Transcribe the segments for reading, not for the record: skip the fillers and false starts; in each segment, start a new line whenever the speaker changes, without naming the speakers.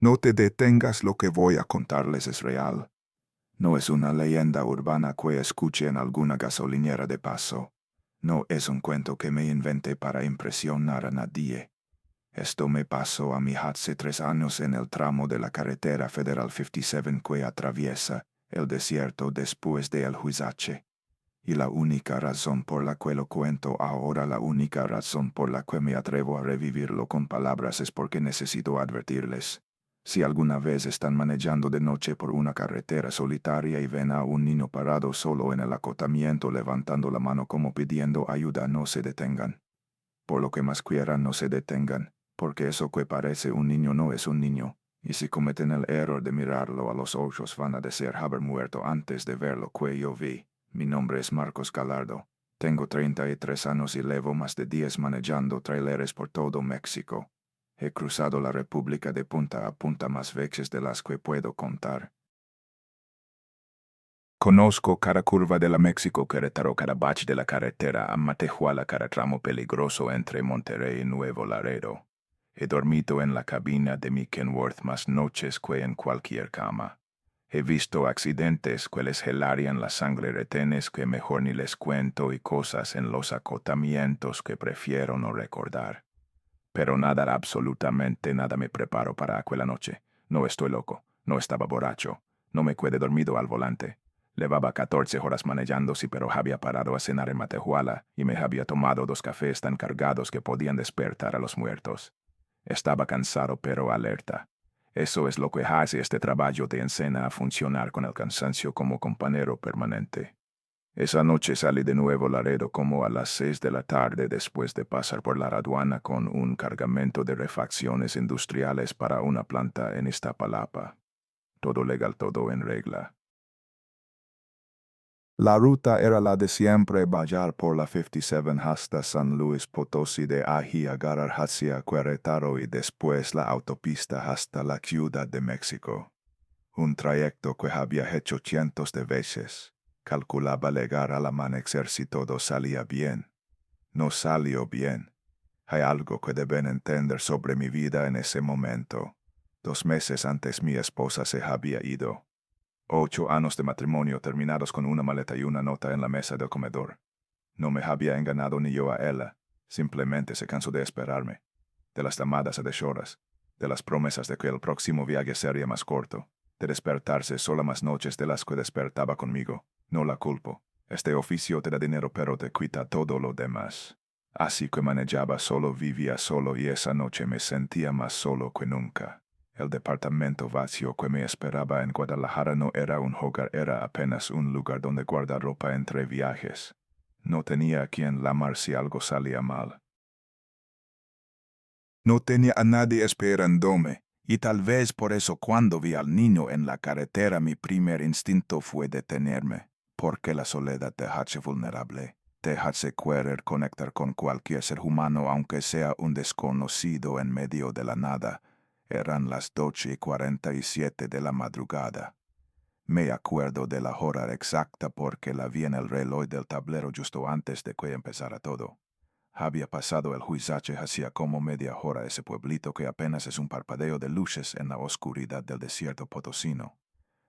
No te detengas, lo que voy a contarles es real. No es una leyenda urbana que escuché en alguna gasolinera de paso. No es un cuento que me inventé para impresionar a nadie. Esto me pasó a mí hace 3 años en el tramo de la carretera Federal 57 que atraviesa el desierto después de El Huizache. Y la única razón por la que lo cuento ahora, la única razón por la que me atrevo a revivirlo con palabras es porque necesito advertirles. Si alguna vez están manejando de noche por una carretera solitaria y ven a un niño parado solo en el acotamiento levantando la mano como pidiendo ayuda, no se detengan. Por lo que más quieran, no se detengan, porque eso que parece un niño no es un niño, y si cometen el error de mirarlo a los ojos van a desear haber muerto antes de ver lo que yo vi. Mi nombre es Marcos Gallardo. Tengo 33 años y llevo más de 10 manejando traileres por todo México. He cruzado la República de punta a punta más veces de las que puedo contar. Conozco cada curva de la México-Querétaro, cada bache de la carretera a Matehuala, cada tramo peligroso entre Monterrey y Nuevo Laredo. He dormido en la cabina de mi Kenworth más noches que en cualquier cama. He visto accidentes que les helarían la sangre, retenes que mejor ni les cuento y cosas en los acotamientos que prefiero no recordar. Pero nada, absolutamente nada me preparo para aquella noche. No estoy loco, no estaba borracho, no me quedé dormido al volante. Llevaba 14 horas manejando, sí, pero había parado a cenar en Matehuala y me había tomado 2 cafés tan cargados que podían despertar a los muertos. Estaba cansado pero alerta. Eso es lo que hace este trabajo de enseñar a funcionar con el cansancio como compañero permanente. Esa noche salí de Nuevo Laredo como a las 6 de la tarde después de pasar por la aduana con un cargamento de refacciones industriales para una planta en Iztapalapa. Todo legal, todo en regla. La ruta era la de siempre, bajar por la 57 hasta San Luis Potosí, de allí agarrar hacia Querétaro y después la autopista hasta la Ciudad de México. Un trayecto que había hecho cientos de veces. Calculaba llegar al amanecer si todo salía bien. No salió bien. Hay algo que deben entender sobre mi vida en ese momento. 2 meses antes mi esposa se había ido. 8 años de matrimonio terminados con una maleta y una nota en la mesa del comedor. No me había engañado ni yo a ella. Simplemente se cansó de esperarme. De las llamadas a deshoras. De las promesas de que el próximo viaje sería más corto. De despertarse sola más noches de las que despertaba conmigo. No la culpo. Este oficio te da dinero pero te quita todo lo demás. Así que manejaba solo, vivía solo y esa noche me sentía más solo que nunca. El departamento vacío que me esperaba en Guadalajara no era un hogar, era apenas un lugar donde guardar ropa entre viajes. No tenía a quien llamar si algo salía mal. No tenía a nadie esperándome, y tal vez por eso cuando vi al niño en la carretera mi primer instinto fue detenerme, porque la soledad te hace vulnerable, te hace querer conectar con cualquier ser humano aunque sea un desconocido en medio de la nada. Eran las 2:47 de la madrugada. Me acuerdo de la hora exacta porque la vi en el reloj del tablero justo antes de que empezara todo. Había pasado el Huizache hacía como media hora, ese pueblito que apenas es un parpadeo de luces en la oscuridad del desierto potosino.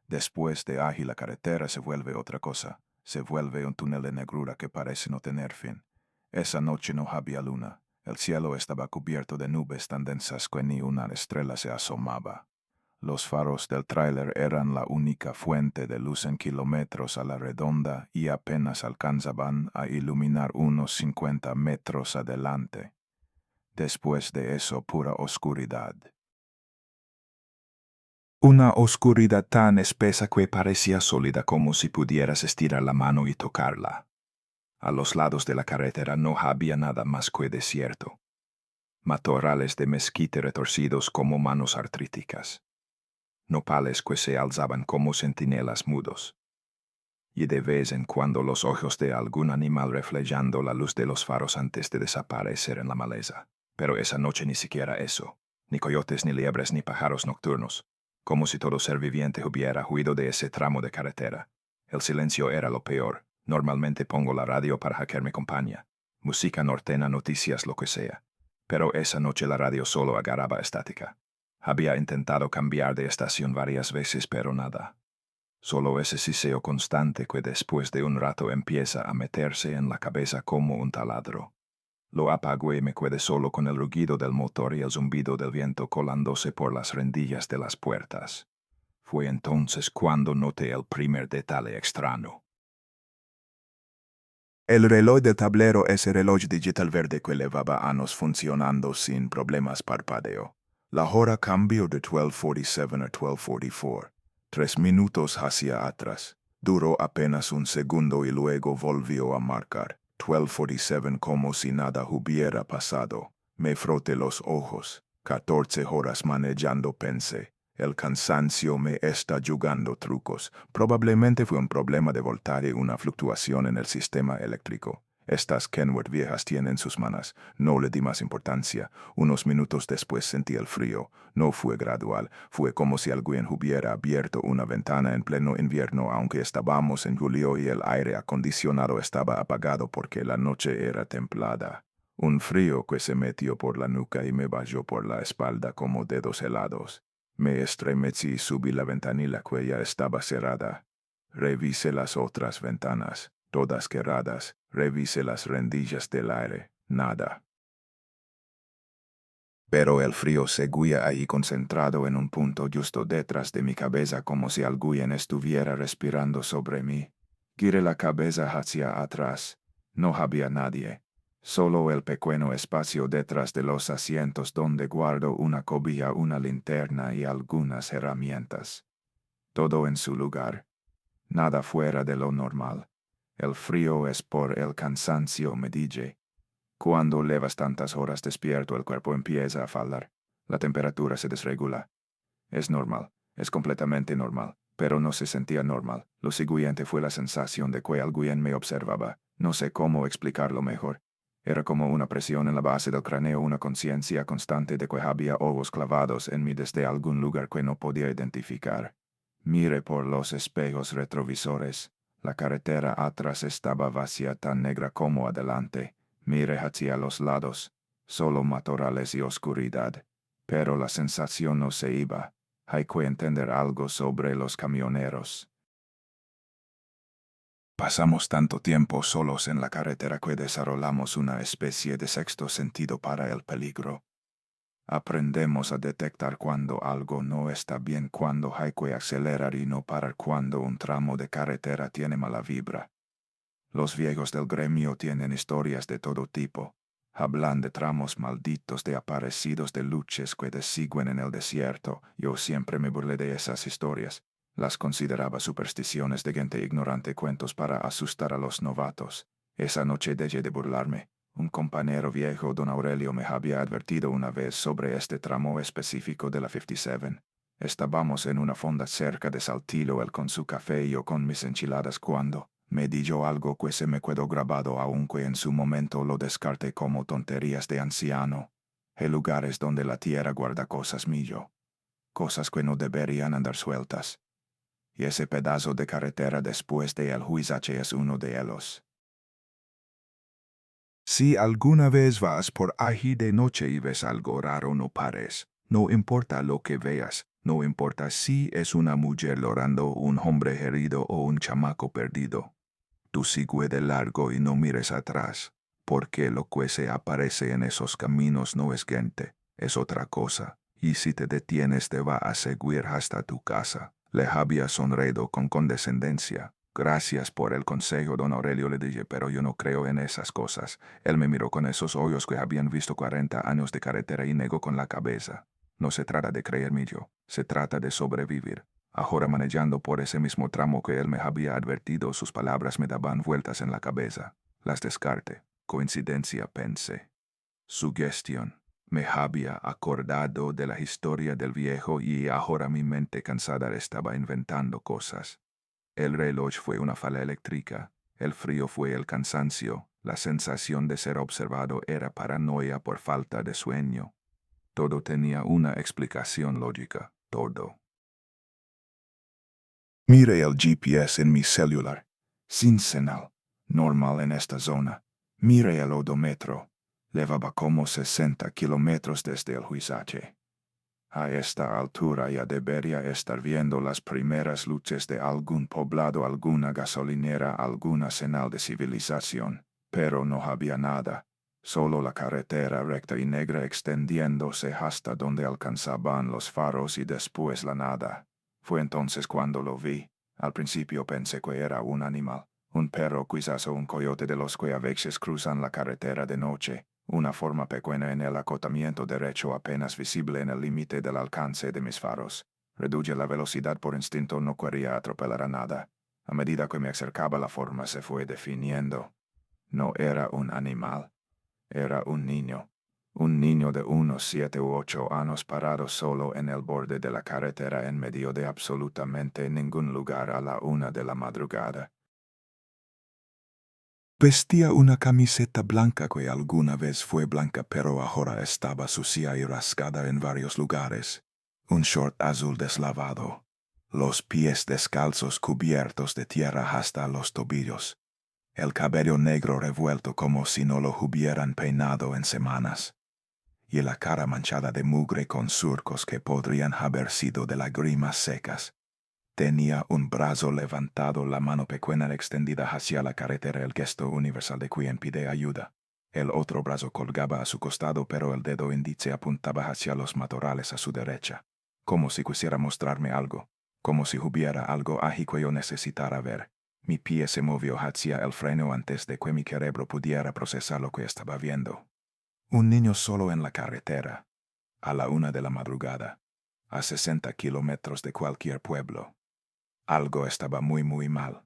Después de allí la carretera se vuelve otra cosa, se vuelve un túnel de negrura que parece no tener fin. Esa noche no había luna. El cielo estaba cubierto de nubes tan densas que ni una estrella se asomaba. Los faros del tráiler eran la única fuente de luz en kilómetros a la redonda y apenas alcanzaban a iluminar unos 50 metros adelante. Después de eso, pura oscuridad. Una oscuridad tan espesa que parecía sólida como si pudieras estirar la mano y tocarla. A los lados de la carretera no había nada más que desierto. Matorrales de mezquite retorcidos como manos artríticas. Nopales que se alzaban como centinelas mudos. Y de vez en cuando los ojos de algún animal reflejando la luz de los faros antes de desaparecer en la maleza. Pero esa noche ni siquiera eso. Ni coyotes, ni liebres, ni pájaros nocturnos. Como si todo ser viviente hubiera huido de ese tramo de carretera. El silencio era lo peor. Normalmente pongo la radio para que me acompañe. Música norteña, noticias, lo que sea. Pero esa noche la radio solo agarraba estática. Había intentado cambiar de estación varias veces, pero nada. Solo ese siseo constante que después de un rato empieza a meterse en la cabeza como un taladro. Lo apagó y me quedé solo con el rugido del motor y el zumbido del viento colándose por las rendillas de las puertas. Fue entonces cuando noté el primer detalle extraño. El reloj de tablero es el reloj digital verde que llevaba años funcionando sin problemas parpadeo. La hora cambió de 12:47 a 12:44. 3 minutos hacia atrás. Duró apenas un segundo y luego volvió a marcar. 12:47 como si nada hubiera pasado. Me froté los ojos. 14 horas manejando pensé. El cansancio me está jugando trucos. Probablemente fue un problema de voltaje y una fluctuación en el sistema eléctrico. Estas Kenworth viejas tienen sus manos. No le di más importancia. Unos minutos después sentí el frío. No fue gradual. Fue como si alguien hubiera abierto una ventana en pleno invierno, aunque estábamos en julio y el aire acondicionado estaba apagado porque la noche era templada. Un frío que se metió por la nuca y me bajó por la espalda como dedos helados. Me estremecí y subí la ventanilla que ya estaba cerrada. Revisé las otras ventanas, todas cerradas. Revisé las rendillas del aire. Nada. Pero el frío seguía ahí concentrado en un punto justo detrás de mi cabeza como si alguien estuviera respirando sobre mí. Giré la cabeza hacia atrás. No había nadie. Solo el pequeño espacio detrás de los asientos donde guardo una cobija, una linterna y algunas herramientas. Todo en su lugar. Nada fuera de lo normal. El frío es por el cansancio, me dije. Cuando llevas tantas horas despierto, el cuerpo empieza a fallar. La temperatura se desregula. Es normal, es completamente normal, pero no se sentía normal. Lo siguiente fue la sensación de que alguien me observaba. No sé cómo explicarlo mejor. Era como una presión en la base del cráneo, una conciencia constante de que había ojos clavados en mí desde algún lugar que no podía identificar. Miré por los espejos retrovisores. La carretera atrás estaba vacía, tan negra como adelante. Miré hacia los lados, solo matorrales y oscuridad. Pero la sensación no se iba. Hay que entender algo sobre los camioneros. Pasamos tanto tiempo solos en la carretera que desarrollamos una especie de sexto sentido para el peligro. Aprendemos a detectar cuando algo no está bien, cuando hay que acelerar y no parar, cuando un tramo de carretera tiene mala vibra. Los viejos del gremio tienen historias de todo tipo. Hablan de tramos malditos, de aparecidos, de luches que desiguen en el desierto. Yo siempre me burlé de esas historias. Las consideraba supersticiones de gente ignorante, cuentos para asustar a los novatos. Esa noche dejé de burlarme. Un compañero viejo, don Aurelio, me había advertido una vez sobre este tramo específico de la 57. Estábamos en una fonda cerca de Saltillo, él con su café y yo con mis enchiladas, cuando me dijo algo que se me quedó grabado, aunque en su momento lo descarté como tonterías de anciano. Hay lugares donde la tierra guarda cosas mío, cosas que no deberían andar sueltas. Y ese pedazo de carretera después de el Huizache es uno de ellos. Si alguna vez vas por allí de noche y ves algo raro, no pares. No importa lo que veas, no importa si es una mujer llorando, un hombre herido o un chamaco perdido. Tú sigue de largo y no mires atrás, porque lo que se aparece en esos caminos no es gente, es otra cosa. Y si te detienes te va a seguir hasta tu casa. Le había sonreído con condescendencia. Gracias por el consejo, don Aurelio, le dije, pero yo no creo en esas cosas. Él me miró con esos ojos que habían visto 40 años de carretera y negó con la cabeza. No se trata de creerme yo, se trata de sobrevivir. Ahora, manejando por ese mismo tramo que él me había advertido, sus palabras me daban vueltas en la cabeza. Las descarté. Coincidencia, pensé. Sugestión. Me había acordado de la historia del viejo y ahora mi mente cansada estaba inventando cosas. El reloj fue una falla eléctrica. El frío fue el cansancio. La sensación de ser observado era paranoia por falta de sueño. Todo tenía una explicación lógica. Todo. Mire el GPS en mi celular. Sin señal. Normal en esta zona. Mire el odómetro. Llevaba como 60 kilómetros desde el Huizache. A esta altura ya debería estar viendo las primeras luces de algún poblado, alguna gasolinera, alguna señal de civilización, pero no había nada. Solo la carretera recta y negra extendiéndose hasta donde alcanzaban los faros y después la nada. Fue entonces cuando lo vi. Al principio pensé que era un animal, un perro quizás o un coyote de los que a veces cruzan la carretera de noche. Una forma pequeña en el acotamiento derecho apenas visible en el límite del alcance de mis faros. Reduje la velocidad por instinto, no quería atropelar a nada. A medida que me acercaba la forma se fue definiendo. No era un animal, era un niño. Un niño de unos 7 u 8 años parado solo en el borde de la carretera en medio de absolutamente ningún lugar a la 1 de la madrugada. Vestía una camiseta blanca que alguna vez fue blanca pero ahora estaba sucia y rasgada en varios lugares. Un short azul deslavado. Los pies descalzos cubiertos de tierra hasta los tobillos. El cabello negro revuelto como si no lo hubieran peinado en semanas. Y la cara manchada de mugre con surcos que podrían haber sido de lágrimas secas. Tenía un brazo levantado, la mano pequeña extendida hacia la carretera, el gesto universal de quien pide ayuda. El otro brazo colgaba a su costado, pero el dedo índice apuntaba hacia los matorrales a su derecha, como si quisiera mostrarme algo, como si hubiera algo allí que yo necesitara ver. Mi pie se movió hacia el freno antes de que mi cerebro pudiera procesar lo que estaba viendo. Un niño solo en la carretera, a la 1 de la madrugada, a 60 kilómetros de cualquier pueblo. Algo estaba muy mal.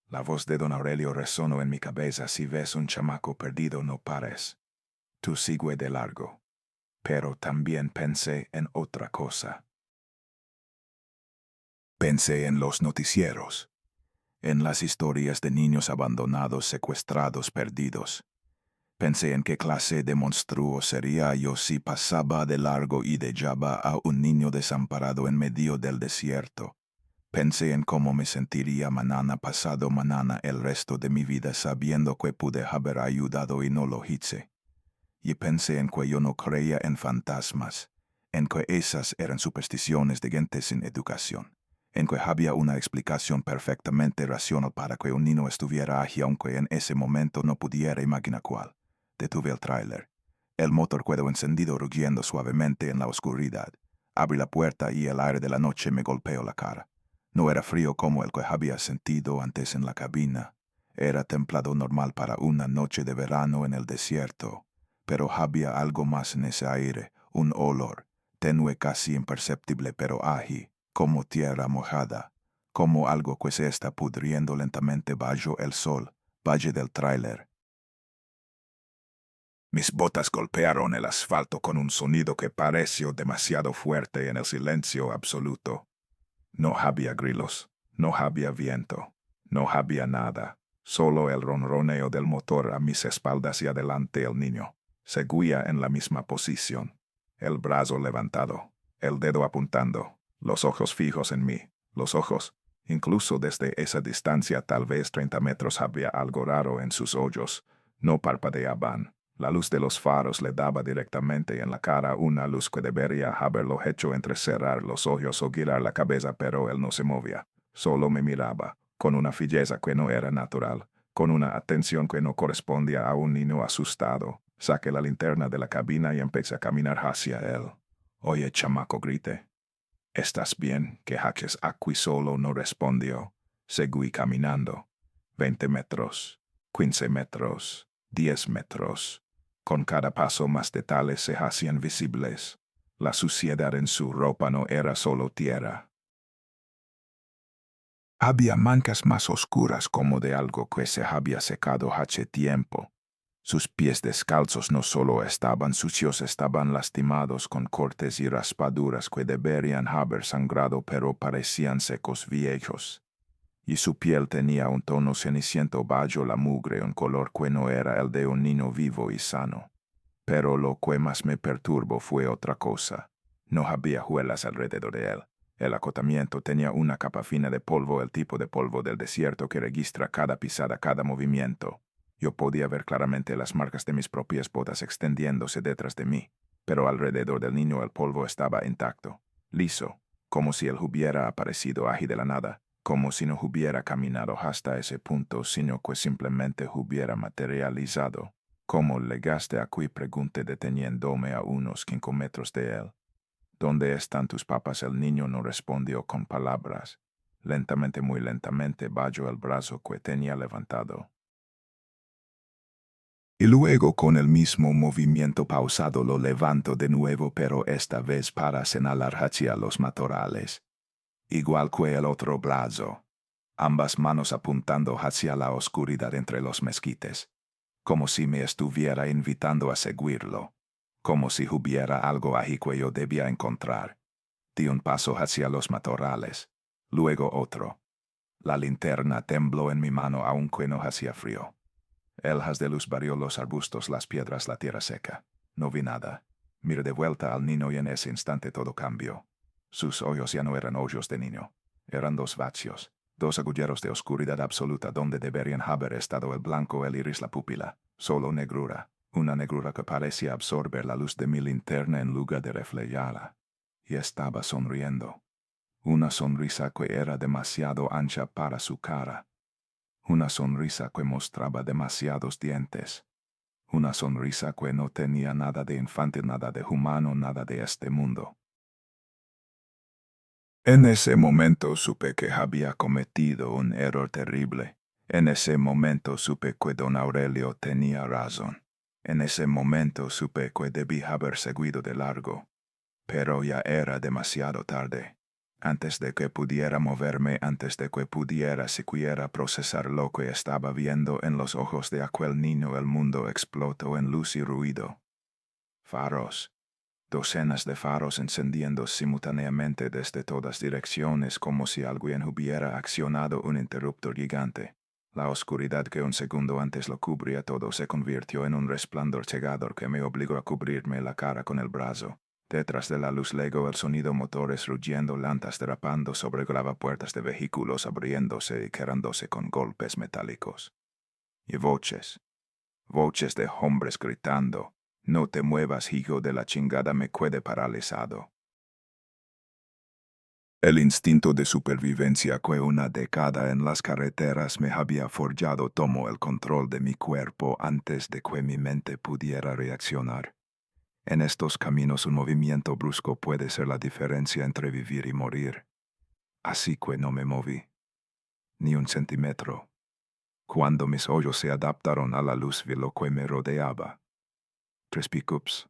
La voz de don Aurelio resonó en mi cabeza: si ves un chamaco perdido no pares. Tú sigue de largo. Pero también pensé en otra cosa. Pensé en los noticieros, en las historias de niños abandonados, secuestrados, perdidos. Pensé en qué clase de monstruo sería yo si pasaba de largo y dejaba a un niño desamparado en medio del desierto. Pensé en cómo me sentiría mañana, pasado mañana, el resto de mi vida, sabiendo que pude haber ayudado y no lo hice. Y pensé en que yo no creía en fantasmas, en que esas eran supersticiones de gente sin educación, en que había una explicación perfectamente racional para que un niño estuviera allí, aunque en ese momento no pudiera imaginar cuál. Detuve el tráiler. El motor quedó encendido, rugiendo suavemente en la oscuridad. Abrí la puerta y el aire de la noche me golpeó la cara. No era frío como el que había sentido antes en la cabina. Era templado, normal para una noche de verano en el desierto. Pero había algo más en ese aire, un olor, tenue, casi imperceptible, pero ágil, como tierra mojada, como algo que se está pudriendo lentamente bajo el sol. Valle del tráiler. Mis botas golpearon el asfalto con un sonido que pareció demasiado fuerte en el silencio absoluto. No había grilos, no había viento, no había nada, solo el ronroneo del motor a mis espaldas y adelante el niño. Seguía en la misma posición, el brazo levantado, el dedo apuntando, los ojos fijos en mí, los ojos. Incluso desde esa distancia, tal vez 30 metros, había algo raro en sus ojos. No parpadeaban. La luz de los faros le daba directamente en la cara, una luz que debería haberlo hecho entrecerrar los ojos o girar la cabeza, pero él no se movía. Solo me miraba, con una fijeza que no era natural, con una atención que no correspondía a un niño asustado. Saqué la linterna de la cabina y empecé a caminar hacia él. Oye, chamaco, grité. ¿Estás bien? Que Haches aquí solo no respondió. Seguí caminando. 20 metros, 15 metros, 10 metros. Con cada paso más detalles se hacían visibles. La suciedad en su ropa no era solo tierra. Había manchas más oscuras, como de algo que se había secado hace tiempo. Sus pies descalzos no solo estaban sucios, estaban lastimados con cortes y raspaduras que deberían haber sangrado, pero parecían secos viejos. Y su piel tenía un tono ceniciento bajo la mugre, un color que no era el de un niño vivo y sano. Pero lo que más me perturbó fue otra cosa. No había huellas alrededor de él. El acotamiento tenía una capa fina de polvo, el tipo de polvo del desierto que registra cada pisada, cada movimiento. Yo podía ver claramente las marcas de mis propias botas extendiéndose detrás de mí. pero alrededor del niño el polvo estaba intacto, liso, como si él hubiera aparecido allí de la nada, como si no hubiera caminado hasta ese punto, sino que simplemente hubiera materializado. ¿Cómo llegaste aquí? Pregunté deteniéndome a unos 5 metros de él. ¿Dónde están tus papás? El niño no respondió con palabras. Lentamente, muy lentamente, bajó el brazo que tenía levantado. Y luego con el mismo movimiento pausado lo levanto de nuevo, pero esta vez para señalar hacia los matorrales. Igual que el otro brazo. Ambas manos apuntando hacia la oscuridad entre los mezquites. Como si me estuviera invitando a seguirlo. Como si hubiera algo allí que yo debía encontrar. Di un paso hacia los matorrales. Luego otro. La linterna tembló en mi mano aunque no hacía frío. El haz de luz barrió los arbustos, las piedras, la tierra seca. No vi nada. Miré de vuelta al niño y en ese instante todo cambió. Sus ojos ya no eran ojos de niño. Eran dos vacíos, dos agujeros de oscuridad absoluta donde deberían haber estado el blanco, el iris, la pupila. Solo negrura. Una negrura que parecía absorber la luz de mi linterna en lugar de reflejarla. Y estaba sonriendo. Una sonrisa que era demasiado ancha para su cara. Una sonrisa que mostraba demasiados dientes. Una sonrisa que no tenía nada de infantil, nada de humano, nada de este mundo. En ese momento supe que había cometido un error terrible. En ese momento supe que don Aurelio tenía razón. En ese momento supe que debí haber seguido de largo. Pero ya era demasiado tarde. Antes de que pudiera moverme, antes de que pudiera siquiera procesar lo que estaba viendo en los ojos de aquel niño, el mundo explotó en luz y ruido. Faros. Docenas de faros encendiendo simultáneamente desde todas direcciones como si alguien hubiera accionado un interruptor gigante. La oscuridad que un segundo antes lo cubría todo se convirtió en un resplandor cegador que me obligó a cubrirme la cara con el brazo. Detrás de la luz legó el sonido, motores rugiendo, lantas derrapando sobre puertas de vehículos abriéndose y quebrándose con golpes metálicos. Y voces. Voces de hombres gritando. No te muevas, hijo de la chingada, me quedé paralizado. El instinto de supervivencia que una década en las carreteras me había forjado tomó el control de mi cuerpo antes de que mi mente pudiera reaccionar. En estos caminos un movimiento brusco puede ser la diferencia entre vivir y morir. Así que no me moví. Ni un centímetro. Cuando mis ojos se adaptaron a la luz vi lo que me rodeaba. 3 pickups.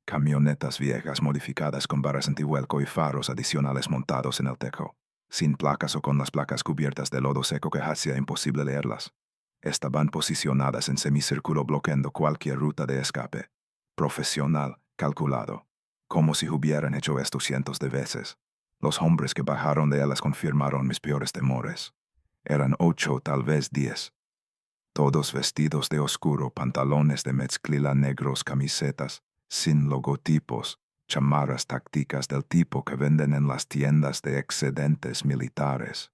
Camionetas viejas modificadas con barras antivuelco y faros adicionales montados en el techo, sin placas o con las placas cubiertas de lodo seco que hacía imposible leerlas. Estaban posicionadas en semicírculo bloqueando cualquier ruta de escape. Profesional, calculado, como si hubieran hecho esto cientos de veces. Los hombres que bajaron de ellas confirmaron mis peores temores. Eran 8, tal vez 10. Todos vestidos de oscuro, pantalones de mezclilla negros, camisetas sin logotipos, chamarras tácticas del tipo que venden en las tiendas de excedentes militares.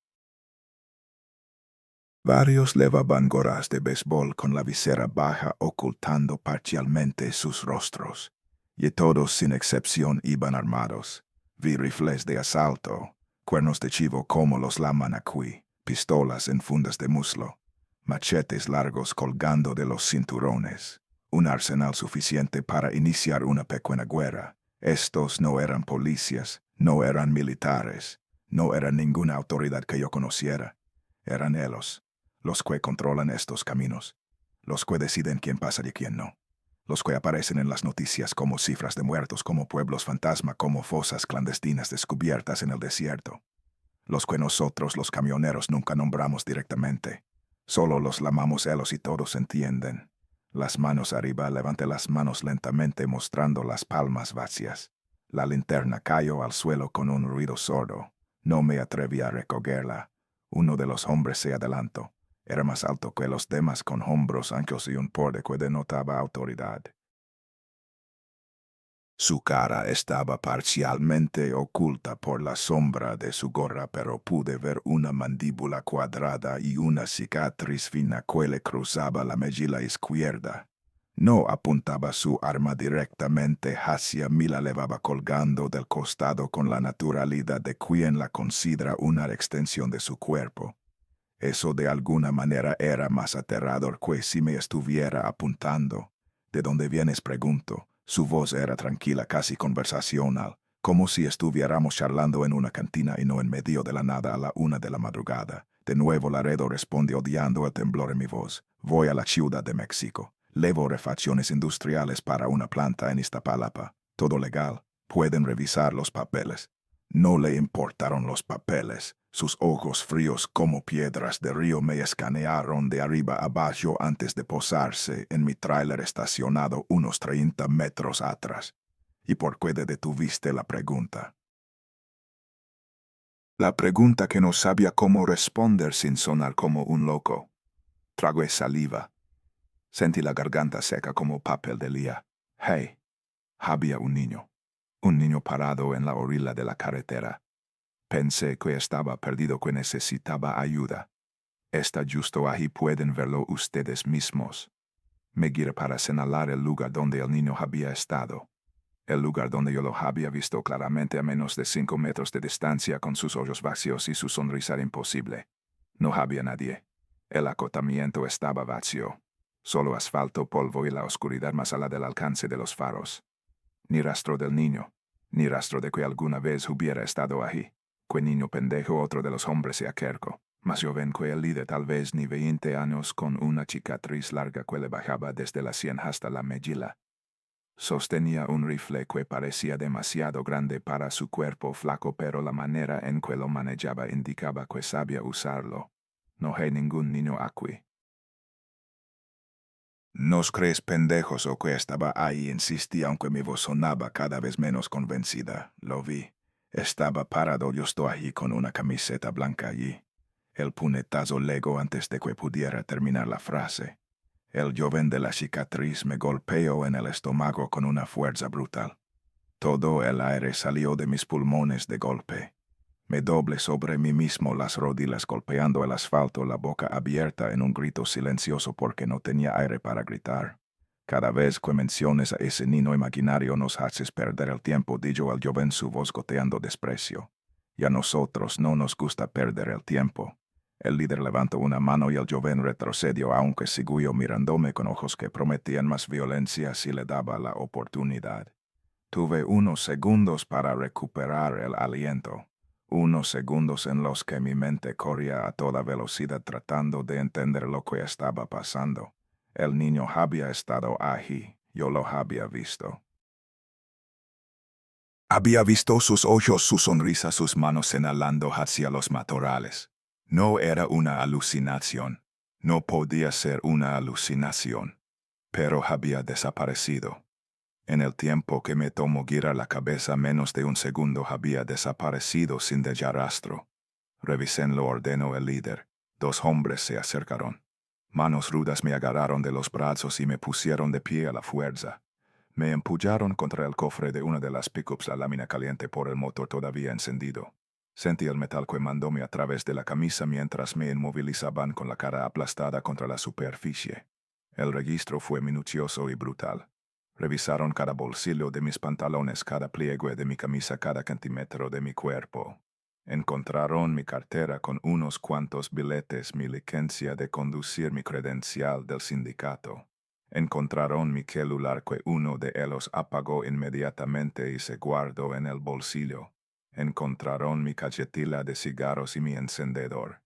Varios llevaban gorras de béisbol con la visera baja ocultando parcialmente sus rostros, y todos sin excepción iban armados. Vi rifles de asalto, cuernos de chivo como los llaman aquí, pistolas en fundas de muslo, machetes largos colgando de los cinturones. Un arsenal suficiente para iniciar una pequeña guerra. Estos no eran policías, no eran militares, no eran ninguna autoridad que yo conociera. Eran ellos, los que controlan estos caminos, los que deciden quién pasa y quién no, los que aparecen en las noticias como cifras de muertos, como pueblos fantasma, como fosas clandestinas descubiertas en el desierto, los que nosotros los camioneros nunca nombramos directamente, solo los llamamos ellos y todos entienden. Las manos arriba, levanté las manos lentamente mostrando las palmas vacías. La linterna cayó al suelo con un ruido sordo. No me atreví a recogerla. Uno de los hombres se adelantó. Era más alto que los demás, con hombros anchos y un porte que denotaba autoridad. Su cara estaba parcialmente oculta por la sombra de su gorra, pero pude ver una mandíbula cuadrada y una cicatriz fina que le cruzaba la mejilla izquierda. No apuntaba su arma directamente hacia mí, la levaba colgando del costado con la naturalidad de quien la considera una extensión de su cuerpo. Eso de alguna manera era más aterrador que si me estuviera apuntando. ¿De dónde vienes?, pregunto. Su voz era tranquila, casi conversacional, como si estuviéramos charlando en una cantina y no en medio de la nada a la 1 de la madrugada. De nuevo Laredo responde odiando el temblor en mi voz. Voy a la Ciudad de México. Levo refacciones industriales para una planta en Iztapalapa. Todo legal. Pueden revisar los papeles. No le importaron los papeles. Sus ojos fríos como piedras de río me escanearon de arriba abajo antes de posarse en mi tráiler estacionado unos 30 metros atrás. ¿Y por qué detuviste la pregunta? La pregunta que no sabía cómo responder sin sonar como un loco. Tragué saliva. Sentí la garganta seca como papel de lija. Hey, había un niño. Un niño parado en la orilla de la carretera. Pensé que estaba perdido, que necesitaba ayuda. Está justo ahí, pueden verlo ustedes mismos. Me giré para señalar el lugar donde el niño había estado. El lugar donde yo lo había visto claramente a menos de 5 metros de distancia, con sus ojos vacíos y su sonrisa imposible. No había nadie. El acotamiento estaba vacío. Solo asfalto, polvo y la oscuridad más allá del alcance de los faros. Ni rastro del niño, ni rastro de que alguna vez hubiera estado ahí. Que niño pendejo, otro de los hombres se acercó. Más joven que el líder, tal vez ni 20 años, con una cicatriz larga que le bajaba desde la sien hasta la mejilla. Sostenía un rifle que parecía demasiado grande para su cuerpo flaco, pero la manera en que lo manejaba indicaba que sabía usarlo. No hay ningún niño aquí. ¿Nos crees pendejos o que estaba ahí?, insistí, aunque mi voz sonaba cada vez menos convencida. Lo vi. Estaba parado justo allí con una camiseta blanca allí. El puñetazo llegó antes de que pudiera terminar la frase. El joven de la cicatriz me golpeó en el estómago con una fuerza brutal. Todo el aire salió de mis pulmones de golpe. Me doblé sobre mí mismo, las rodillas golpeando el asfalto, la boca abierta en un grito silencioso porque no tenía aire para gritar. Cada vez que menciones a ese niño imaginario nos haces perder el tiempo, dijo el joven, su voz goteando desprecio. Y a nosotros no nos gusta perder el tiempo. El líder levantó una mano y el joven retrocedió, aunque siguió mirándome con ojos que prometían más violencia si le daba la oportunidad. Tuve unos segundos para recuperar el aliento. Unos segundos en los que mi mente corría a toda velocidad tratando de entender lo que estaba pasando. El niño había estado allí. Yo lo había visto. Había visto sus ojos, su sonrisa, sus manos señalando hacia los matorrales. No era una alucinación. No podía ser una alucinación. Pero había desaparecido. En el tiempo que me tomó girar la cabeza, menos de un segundo, había desaparecido sin dejar rastro. Revisen, lo ordenó el líder. 2 hombres se acercaron. Manos rudas me agarraron de los brazos y me pusieron de pie a la fuerza. Me empujaron contra el cofre de una de las pickups, la lámina caliente por el motor todavía encendido. Sentí el metal quemándome a través de la camisa mientras me inmovilizaban con la cara aplastada contra la superficie. El registro fue minucioso y brutal. Revisaron cada bolsillo de mis pantalones, cada pliegue de mi camisa, cada centímetro de mi cuerpo. Encontraron mi cartera con unos cuantos billetes, mi licencia de conducir, mi credencial del sindicato. Encontraron mi celular, que uno de ellos apagó inmediatamente y se guardó en el bolsillo. Encontraron mi cajetilla de cigarros y mi encendedor.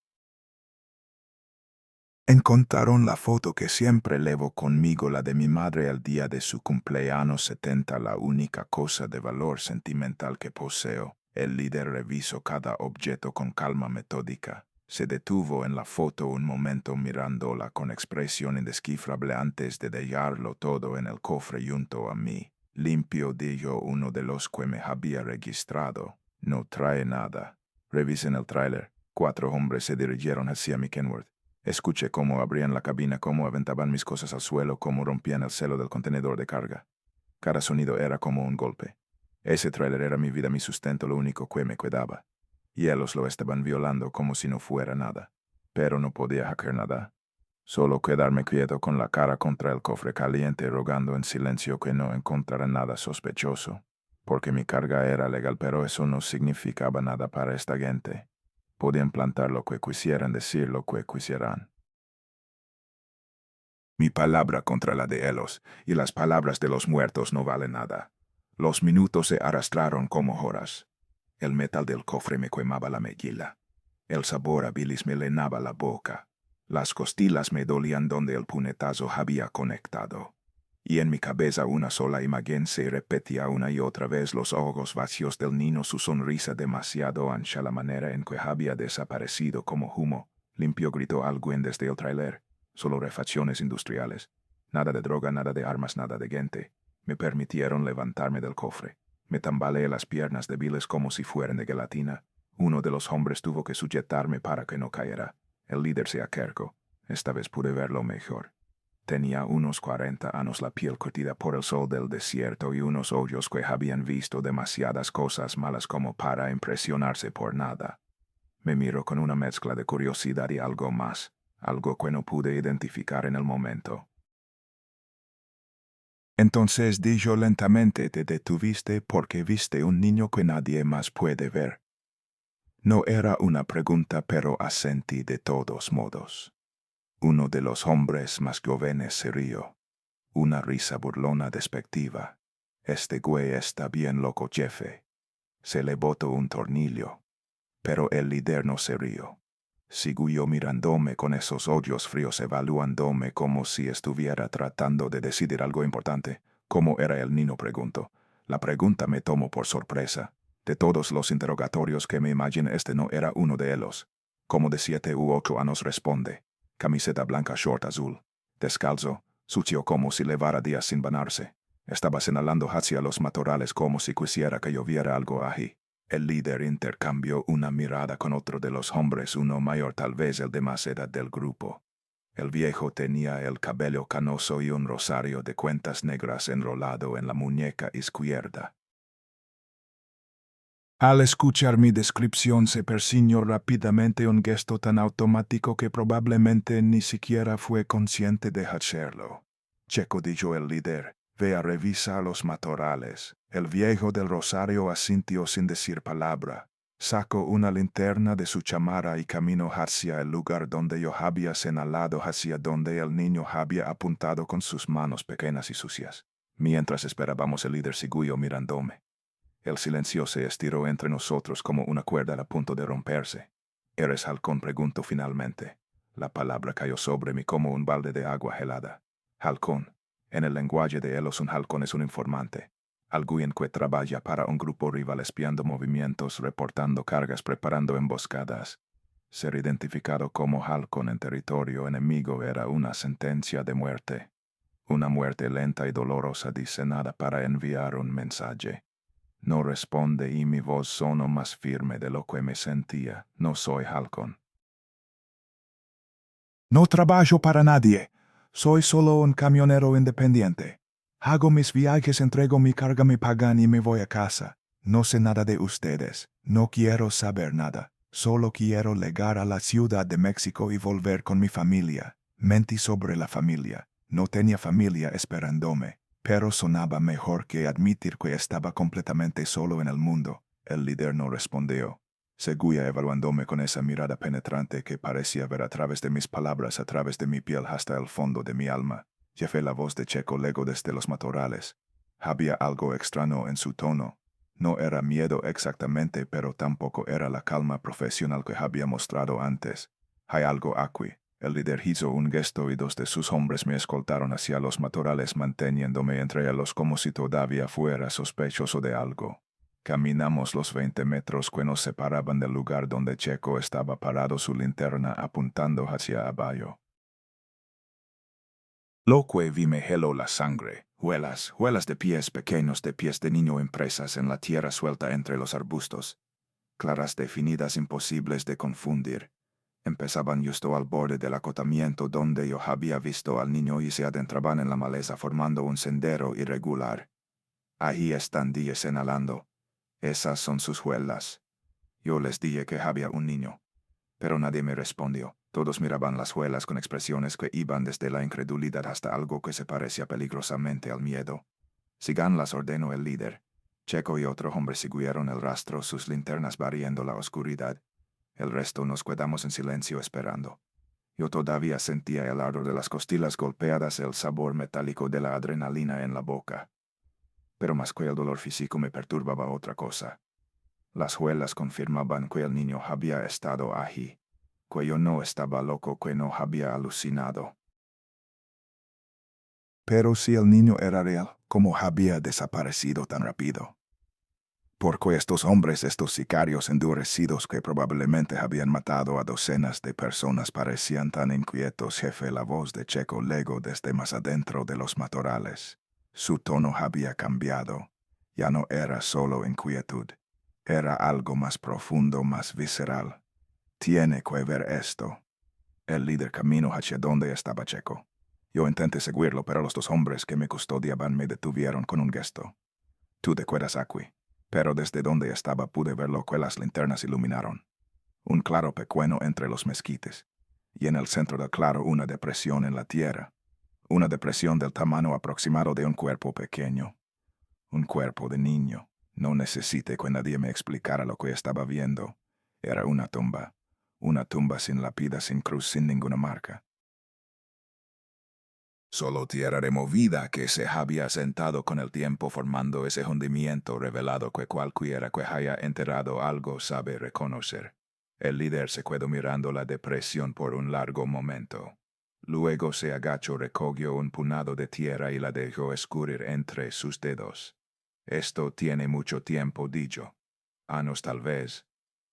Encontraron la foto que siempre llevo conmigo, la de mi madre el día de su cumpleaños 70, la única cosa de valor sentimental que poseo. El líder revisó cada objeto con calma metódica. Se detuvo en la foto un momento mirándola con expresión indescifrable antes de dejarlo todo en el cofre junto a mí. Limpio, dijo uno de los que me había registrado. No trae nada. Revisen el tráiler. 4 hombres se dirigieron hacia mi Kenworth. Escuché cómo abrían la cabina, cómo aventaban mis cosas al suelo, cómo rompían el celo del contenedor de carga. Cada sonido era como un golpe. Ese tráiler era mi vida, mi sustento, lo único que me quedaba. Y ellos lo estaban violando como si no fuera nada. Pero no podía hacer nada. Solo quedarme quieto con la cara contra el cofre caliente rogando en silencio que no encontrara nada sospechoso, porque mi carga era legal, pero eso no significaba nada para esta gente. Podían plantar lo que quisieran, decir lo que quisieran. Mi palabra contra la de ellos, y las palabras de los muertos no valen nada. Los minutos se arrastraron como horas. El metal del cofre me quemaba la mejilla. El sabor a bilis me llenaba la boca. Las costillas me dolían donde el puñetazo había conectado. Y en mi cabeza una sola imagen se repetía una y otra vez: los ojos vacíos del niño, su sonrisa demasiado ancha, la manera en que había desaparecido como humo. Limpio, gritó alguien desde el tráiler. Solo refacciones industriales. Nada de droga, nada de armas, nada de gente. Me permitieron levantarme del cofre. Me tambaleé las piernas débiles como si fueran de gelatina. Uno de los hombres tuvo que sujetarme para que no cayera. El líder se acercó. Esta vez pude verlo mejor. Tenía unos 40 años, la piel curtida por el sol del desierto y unos ojos que habían visto demasiadas cosas malas como para impresionarse por nada. Me miró con una mezcla de curiosidad y algo más, algo que no pude identificar en el momento. Entonces, dijo lentamente, te detuviste porque viste un niño que nadie más puede ver. No era una pregunta, pero asentí de todos modos. Uno de los hombres más jóvenes se rió. Una risa burlona despectiva. Este güey está bien loco, jefe. Se le botó un tornillo. Pero el líder no se rió. Siguió mirándome con esos ojos fríos, evaluándome como si estuviera tratando de decidir algo importante. ¿Cómo era el niño?, preguntó. La pregunta me tomó por sorpresa. De todos los interrogatorios que me imaginé, este no era uno de ellos. Como de 7 u 8 años, responde. Camiseta blanca, short azul. Descalzo, sucio como si llevara días sin bañarse. Estaba señalando hacia los matorrales como si quisiera que yo viera algo allí. El líder intercambió una mirada con otro de los hombres, uno mayor, tal vez el de más edad del grupo. El viejo tenía el cabello canoso y un rosario de cuentas negras enrolado en la muñeca izquierda. Al escuchar mi descripción se persignó rápidamente, un gesto tan automático que probablemente ni siquiera fue consciente de hacerlo. Checo, dijo el líder, ve a revisar los matorrales. El viejo del rosario asintió sin decir palabra. Sacó una linterna de su chamarra y caminó hacia el lugar donde yo había señalado, hacia donde el niño había apuntado con sus manos pequeñas y sucias. Mientras esperábamos, el líder siguió mirándome. El silencio se estiró entre nosotros como una cuerda a punto de romperse. ¿Eres halcón?, preguntó finalmente. La palabra cayó sobre mí como un balde de agua helada. Halcón. En el lenguaje de ellos, un halcón es un informante. Alguien que trabaja para un grupo rival, espiando movimientos, reportando cargas, preparando emboscadas. Ser identificado como halcón en territorio enemigo era una sentencia de muerte. Una muerte lenta y dolorosa, diseñada para enviar un mensaje. No responde y mi voz sonó más firme de lo que me sentía. No soy halcón. No trabajo para nadie. Soy solo un camionero independiente. Hago mis viajes, entrego mi carga, me pagan y me voy a casa. No sé nada de ustedes. No quiero saber nada. Solo quiero llegar a la Ciudad de México y volver con mi familia. Mentí sobre la familia. No tenía familia esperándome. Pero sonaba mejor que admitir que estaba completamente solo en el mundo. El líder no respondió. Seguía evaluándome con esa mirada penetrante que parecía ver a través de mis palabras, a través de mi piel, hasta el fondo de mi alma. Llevé la voz de Checo luego desde los matorrales. Había algo extraño en su tono. No era miedo exactamente, pero tampoco era la calma profesional que había mostrado antes. Hay algo aquí. El líder hizo un gesto y 2 de sus hombres me escoltaron hacia los matorrales, manteniéndome entre ellos como si todavía fuera sospechoso de algo. Caminamos los 20 metros que nos separaban del lugar donde Checo estaba parado, su linterna apuntando hacia abajo. Lo que vi me heló la sangre. Huelas de pies pequeños, de pies de niño impresas en la tierra suelta entre los arbustos. Claras definidas, imposibles de confundir. Empezaban justo al borde del acotamiento donde yo había visto al niño y se adentraban en la maleza formando un sendero irregular. Ahí están, dije señalando. Esas son sus huellas. Yo les dije que había un niño, pero nadie me respondió. Todos miraban las juelas con expresiones que iban desde la incredulidad hasta algo que se parecía peligrosamente al miedo. Síganlas, ordenó el líder. Checo y otro hombre siguieron el rastro, sus linternas barriendo la oscuridad. El resto nos quedamos en silencio esperando. Yo todavía sentía el ardor de las costillas golpeadas, el sabor metálico de la adrenalina en la boca. Pero más que el dolor físico me perturbaba otra cosa. Las juelas confirmaban que el niño había estado allí, que yo no estaba loco, que no había alucinado. Pero si el niño era real, ¿cómo había desaparecido tan rápido? Porque estos hombres, estos sicarios endurecidos que probablemente habían matado a docenas de personas, parecían tan inquietos. Jefe, la voz de Checo legó desde más adentro de los matorrales. Su tono había cambiado. Ya no era solo inquietud. Era algo más profundo, más visceral. Tiene que ver esto. El líder caminó hacia donde estaba Checo. Yo intenté seguirlo, pero los dos hombres que me custodiaban me detuvieron con un gesto. Tú te quedas aquí. Pero desde donde estaba pude ver lo que las linternas iluminaron. Un claro pequeño entre los mezquites. Y en el centro del claro una depresión en la tierra. Una depresión del tamaño aproximado de un cuerpo pequeño. Un cuerpo de niño. No necesité que nadie me explicara lo que estaba viendo. Era una tumba. Una tumba sin lápida, sin cruz, sin ninguna marca. Solo tierra removida que se había sentado con el tiempo formando ese hundimiento revelado que cualquiera que haya enterrado algo sabe reconocer. El líder se quedó mirando la depresión por un largo momento. Luego se agachó, recogió un puñado de tierra y la dejó escurrir entre sus dedos. Esto tiene mucho tiempo, dijo. Años tal vez.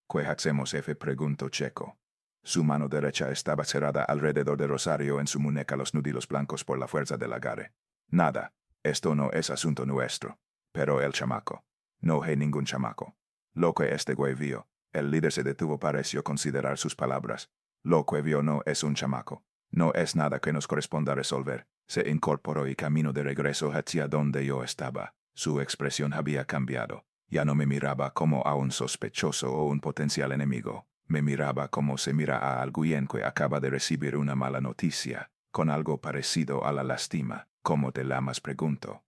¿Qué hacemos, jefe?, preguntó Checo. Su mano derecha estaba cerrada alrededor de Rosario, en su muñeca los nudillos blancos por la fuerza del agarre. Nada, esto no es asunto nuestro. Pero el chamaco. No hay ningún chamaco. Lo que este güey vio. El líder se detuvo, pareció considerar sus palabras. Lo que vio no es un chamaco. No es nada que nos corresponda resolver. Se incorporó y caminó de regreso hacia donde yo estaba. Su expresión había cambiado. Ya no me miraba como a un sospechoso o un potencial enemigo. Me miraba como se mira a alguien que acaba de recibir una mala noticia, con algo parecido a la lástima. ¿Cómo te llamas?, preguntó.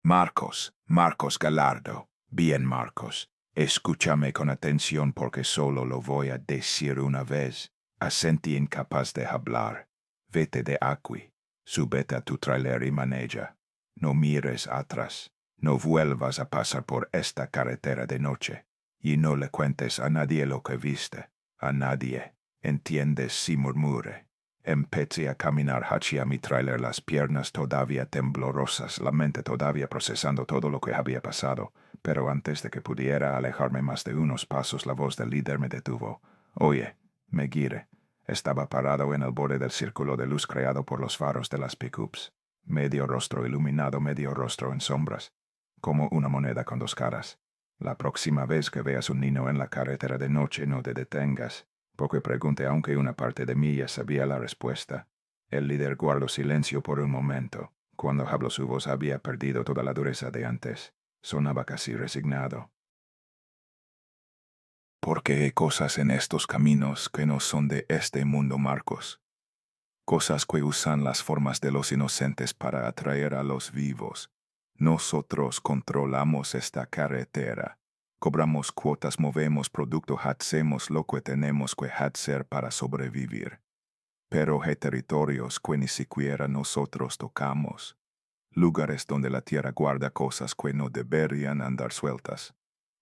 Marcos Gallardo. Bien, Marcos. Escúchame con atención porque solo lo voy a decir una vez. Asentí, incapaz de hablar. Vete de aquí. Súbete a tu trailer y maneja. No mires atrás. No vuelvas a pasar por esta carretera de noche. Y no le cuentes a nadie lo que viste. A nadie. ¿Entiendes? Si murmure. Empecé a caminar hacia mi trailer, las piernas todavía temblorosas, la mente todavía procesando todo lo que había pasado. Pero antes de que pudiera alejarme más de unos pasos, la voz del líder me detuvo. Oye, Meguire. Estaba parado en el borde del círculo de luz creado por los faros de las pickups. Medio rostro iluminado, medio rostro en sombras. Como una moneda con dos caras. La próxima vez que veas un niño en la carretera de noche, no te detengas. Porque pregunté, aunque una parte de mí ya sabía la respuesta. El líder guardó silencio por un momento. Cuando habló, su voz había perdido toda la dureza de antes. Sonaba casi resignado. Porque hay cosas en estos caminos que no son de este mundo, Marcos. Cosas que usan las formas de los inocentes para atraer a los vivos. Nosotros controlamos esta carretera. Cobramos cuotas, movemos producto, hacemos lo que tenemos que hacer para sobrevivir. Pero hay territorios que ni siquiera nosotros tocamos. Lugares donde la tierra guarda cosas que no deberían andar sueltas.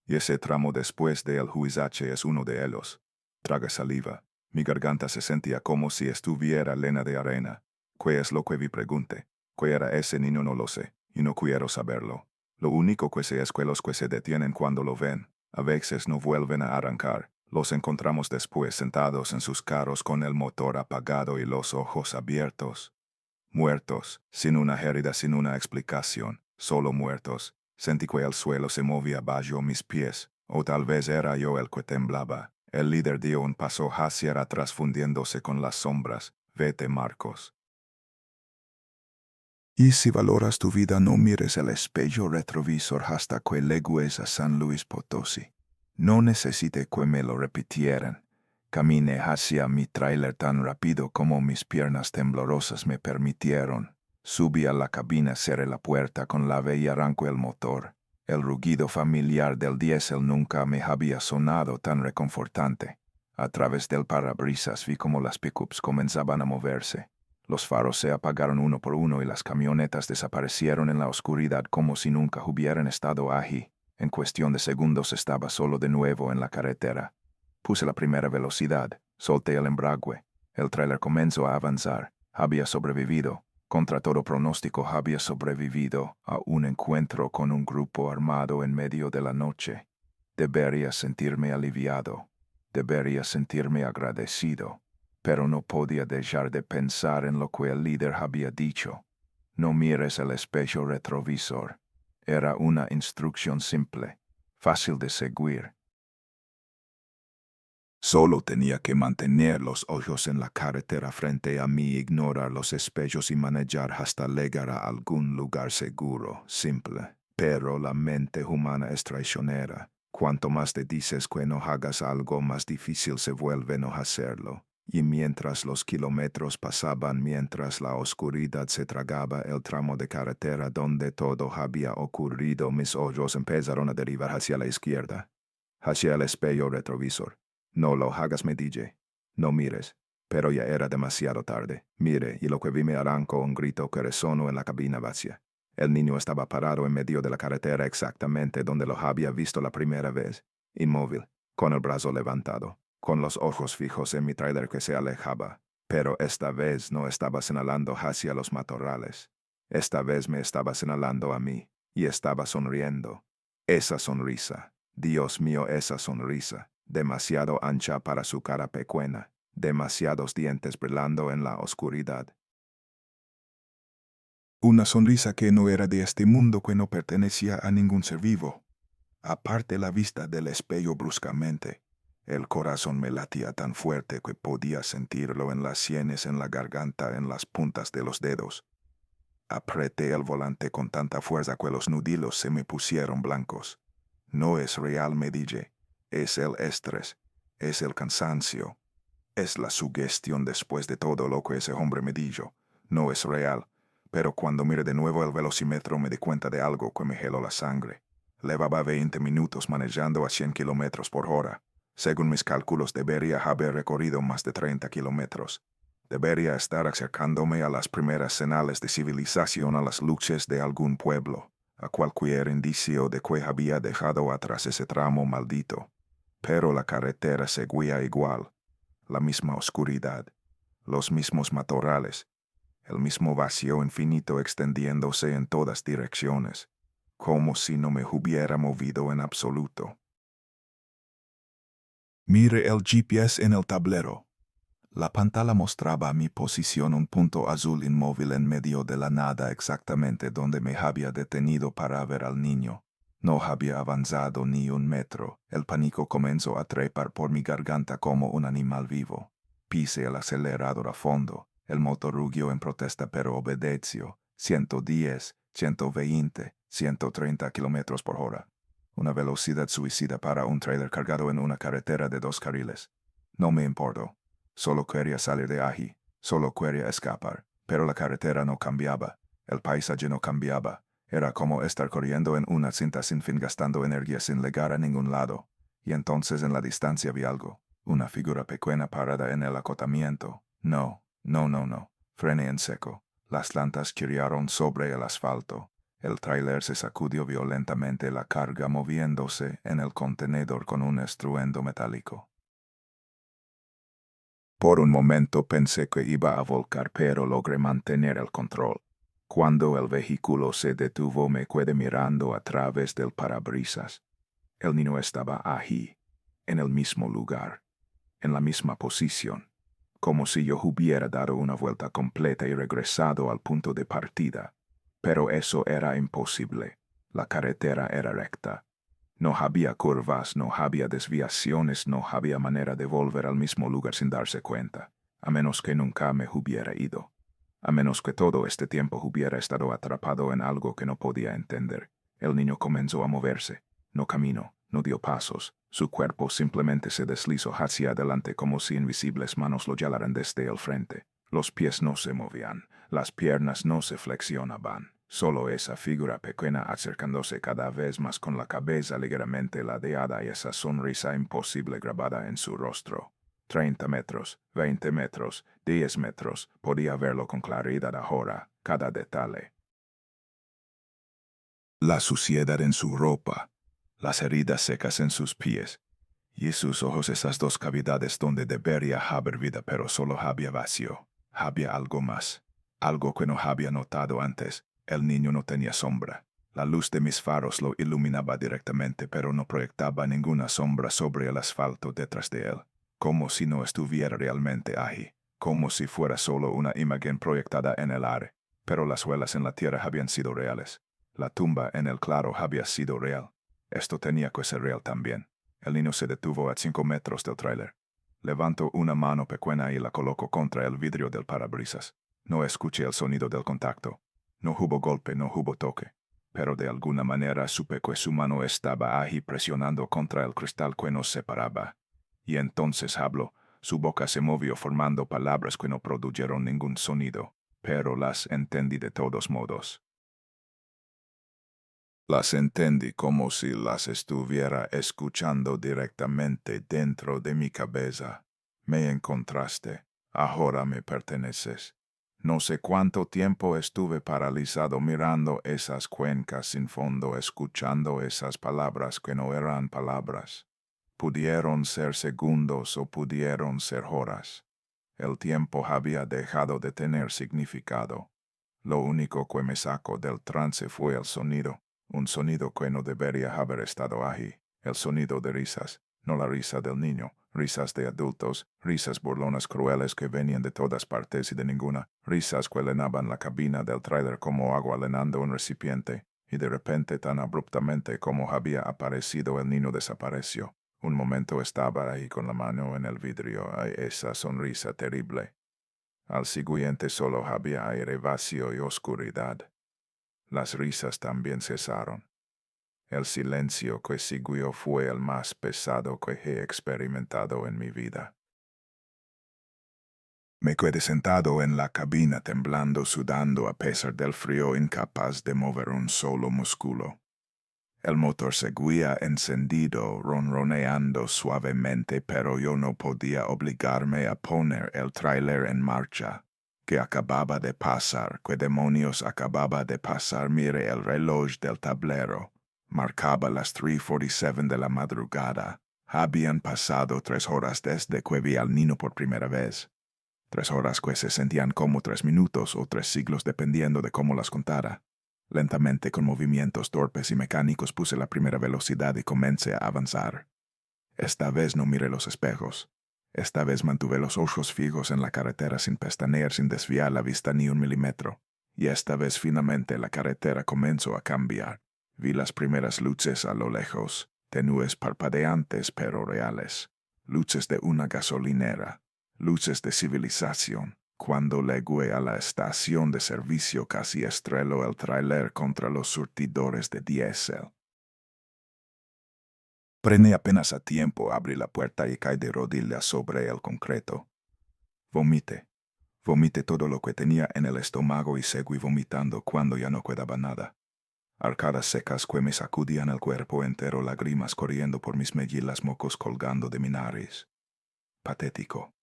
Y ese tramo después del Huizache es uno de ellos. Traga saliva. Mi garganta se sentía como si estuviera llena de arena. ¿Qué es lo que vi? Pregunté. ¿Qué era ese niño? No lo sé, y no quiero saberlo. Lo único que sé es que los que se detienen cuando lo ven, a veces no vuelven a arrancar. Los encontramos después sentados en sus carros con el motor apagado y los ojos abiertos. Muertos, sin una herida, sin una explicación, solo muertos. Sentí que el suelo se movía bajo mis pies, o tal vez era yo el que temblaba. El líder dio un paso hacia atrás fundiéndose con las sombras. Vete, Marcos. Y si valoras tu vida, no mires el espejo retrovisor hasta que llegues a San Luis Potosí. No necesité que me lo repitieran. Caminé hacia mi tráiler tan rápido como mis piernas temblorosas me permitieron. Subí a la cabina, cerré la puerta con llave y arrancó el motor. El rugido familiar del diésel nunca me había sonado tan reconfortante. A través del parabrisas vi cómo las pickups comenzaban a moverse. Los faros se apagaron uno por uno y las camionetas desaparecieron en la oscuridad como si nunca hubieran estado allí. En cuestión de segundos estaba solo de nuevo en la carretera. Puse la primera velocidad, solté el embrague. El tráiler comenzó a avanzar. Había sobrevivido. Contra todo pronóstico había sobrevivido a un encuentro con un grupo armado en medio de la noche. Debería sentirme aliviado. Debería sentirme agradecido. Pero no podía dejar de pensar en lo que el líder había dicho. No mires el espejo retrovisor. Era una instrucción simple, fácil de seguir. Solo tenía que mantener los ojos en la carretera frente a mí, ignorar los espejos y manejar hasta llegar a algún lugar seguro, simple. Pero la mente humana es traicionera. Cuanto más te dices que no hagas algo, más difícil se vuelve no hacerlo. Y mientras los kilómetros pasaban, mientras la oscuridad se tragaba el tramo de carretera donde todo había ocurrido, mis ojos empezaron a derivar hacia la izquierda, hacia el espejo retrovisor. No lo hagas, me dije. No mires. Pero ya era demasiado tarde. Mire, y lo que vi me arrancó un grito que resonó en la cabina vacía. El niño estaba parado en medio de la carretera exactamente donde lo había visto la primera vez, inmóvil, con el brazo levantado, con los ojos fijos en mi tráiler que se alejaba. Pero esta vez no estaba señalando hacia los matorrales. Esta vez me estaba señalando a mí, y estaba sonriendo. Esa sonrisa. Dios mío, esa sonrisa. Demasiado ancha para su cara pequeña, demasiados dientes brillando en la oscuridad. Una sonrisa que no era de este mundo, que no pertenecía a ningún ser vivo. Aparte la vista del espejo bruscamente, el corazón me latía tan fuerte que podía sentirlo en las sienes, en la garganta, en las puntas de los dedos. Apreté el volante con tanta fuerza que los nudillos se me pusieron blancos. No es real, me dije. Es el estrés, es el cansancio, es la sugestión después de todo lo que ese hombre me dijo. No es real, pero cuando miré de nuevo el velocímetro me di cuenta de algo que me heló la sangre. Llevaba 20 minutos manejando a 100 kilómetros por hora. Según mis cálculos, debería haber recorrido más de 30 kilómetros. Debería estar acercándome a las primeras señales de civilización, a las luces de algún pueblo, a cualquier indicio de que había dejado atrás ese tramo maldito. Pero la carretera seguía igual, la misma oscuridad, los mismos matorrales, el mismo vacío infinito extendiéndose en todas direcciones, como si no me hubiera movido en absoluto. Mire el GPS en el tablero. La pantalla mostraba a mi posición un punto azul inmóvil en medio de la nada, exactamente donde me había detenido para ver al niño. No había avanzado ni un metro. El pánico comenzó a trepar por mi garganta como un animal vivo. Pise el acelerador a fondo. El motor rugió en protesta, pero obedeció. 110, 120, 130 kilómetros por hora. Una velocidad suicida para un tráiler cargado en una carretera de 2 carriles. No me importó. Solo quería salir de allí. Solo quería escapar. Pero la carretera no cambiaba. El paisaje no cambiaba. Era como estar corriendo en una cinta sin fin, gastando energía sin llegar a ningún lado. Y entonces en la distancia vi algo. Una figura pequeña parada en el acotamiento. No. Frené en seco. Las llantas chirriaron sobre el asfalto. El tráiler se sacudió violentamente, la carga moviéndose en el contenedor con un estruendo metálico. Por un momento pensé que iba a volcar, pero logré mantener el control. Cuando el vehículo se detuvo, me quedé mirando a través del parabrisas. El niño estaba allí, en el mismo lugar, en la misma posición, como si yo hubiera dado una vuelta completa y regresado al punto de partida. Pero eso era imposible. La carretera era recta. No había curvas, no había desviaciones, no había manera de volver al mismo lugar sin darse cuenta, a menos que nunca me hubiera ido. A menos que todo este tiempo hubiera estado atrapado en algo que no podía entender. El niño comenzó a moverse. No caminó, No dio pasos. Su cuerpo simplemente se deslizó hacia adelante como si invisibles manos lo jalaran desde el frente. Los pies no se movían, las piernas no se flexionaban. Solo esa figura pequeña acercándose cada vez más con la cabeza ligeramente ladeada y esa sonrisa imposible grabada en su rostro. 30 metros, 20 metros, 10 metros, podía verlo con claridad ahora, cada detalle. La suciedad en su ropa, las heridas secas en sus pies, y sus ojos esas dos cavidades donde debería haber vida pero solo había vacío. Había algo más, algo que no había notado antes. El niño no tenía sombra. La luz de mis faros lo iluminaba directamente pero no proyectaba ninguna sombra sobre el asfalto detrás de él, como si no estuviera realmente ahí, como si fuera solo una imagen proyectada en el aire. Pero las huellas en la tierra habían sido reales. La tumba en el claro había sido real. Esto tenía que ser real también. El niño se detuvo a 5 metros del tráiler. Levantó una mano pequeña y la colocó contra el vidrio del parabrisas. No escuché el sonido del contacto. No hubo golpe, no hubo toque. Pero de alguna manera supe que su mano estaba ahí presionando contra el cristal que nos separaba. Y entonces habló. Su boca se movió formando palabras que no produjeron ningún sonido, pero las entendí de todos modos. Las entendí como si las estuviera escuchando directamente dentro de mi cabeza. Me encontraste. Ahora me perteneces. No sé cuánto tiempo estuve paralizado mirando esas cuencas sin fondo, escuchando esas palabras que no eran palabras. Pudieron ser segundos o pudieron ser horas. El tiempo había dejado de tener significado. Lo único que me sacó del trance fue el sonido. Un sonido que no debería haber estado ahí. El sonido de risas, no la risa del niño, risas de adultos, risas burlonas crueles que venían de todas partes y de ninguna, risas que llenaban la cabina del tráiler como agua llenando un recipiente, y de repente tan abruptamente como había aparecido el niño desapareció. Un momento estaba ahí con la mano en el vidrio, esa sonrisa terrible. Al siguiente solo había aire vacío y oscuridad. Las risas también cesaron. El silencio que siguió fue el más pesado que he experimentado en mi vida. Me quedé sentado en la cabina temblando, sudando a pesar del frío, incapaz de mover un solo músculo. El motor seguía encendido, ronroneando suavemente, pero yo no podía obligarme a poner el tráiler en marcha. ¿Qué acababa de pasar? ¿Qué demonios acababa de pasar? Mire el reloj del tablero. Marcaba las 3:47 de la madrugada. Habían pasado 3 horas desde que vi al niño por primera vez. 3 horas que se sentían como 3 minutos o 3 siglos dependiendo de cómo las contara. Lentamente, con movimientos torpes y mecánicos, puse la primera velocidad y comencé a avanzar. Esta vez no miré los espejos. Esta vez mantuve los ojos fijos en la carretera sin pestañear, sin desviar la vista ni un milímetro. Y esta vez finalmente la carretera comenzó a cambiar. Vi las primeras luces a lo lejos, tenues, parpadeantes pero reales. Luces de una gasolinera, luces de civilización. Cuando llegué a la estación de servicio casi estrelló el tráiler contra los surtidores de diésel. Frené apenas a tiempo, abrí la puerta y caí de rodillas sobre el concreto. Vomité todo lo que tenía en el estómago y seguí vomitando cuando ya no quedaba nada. Arcadas secas que me sacudían el cuerpo entero, lágrimas corriendo por mis mejillas, mocos colgando de mi nariz. Patético.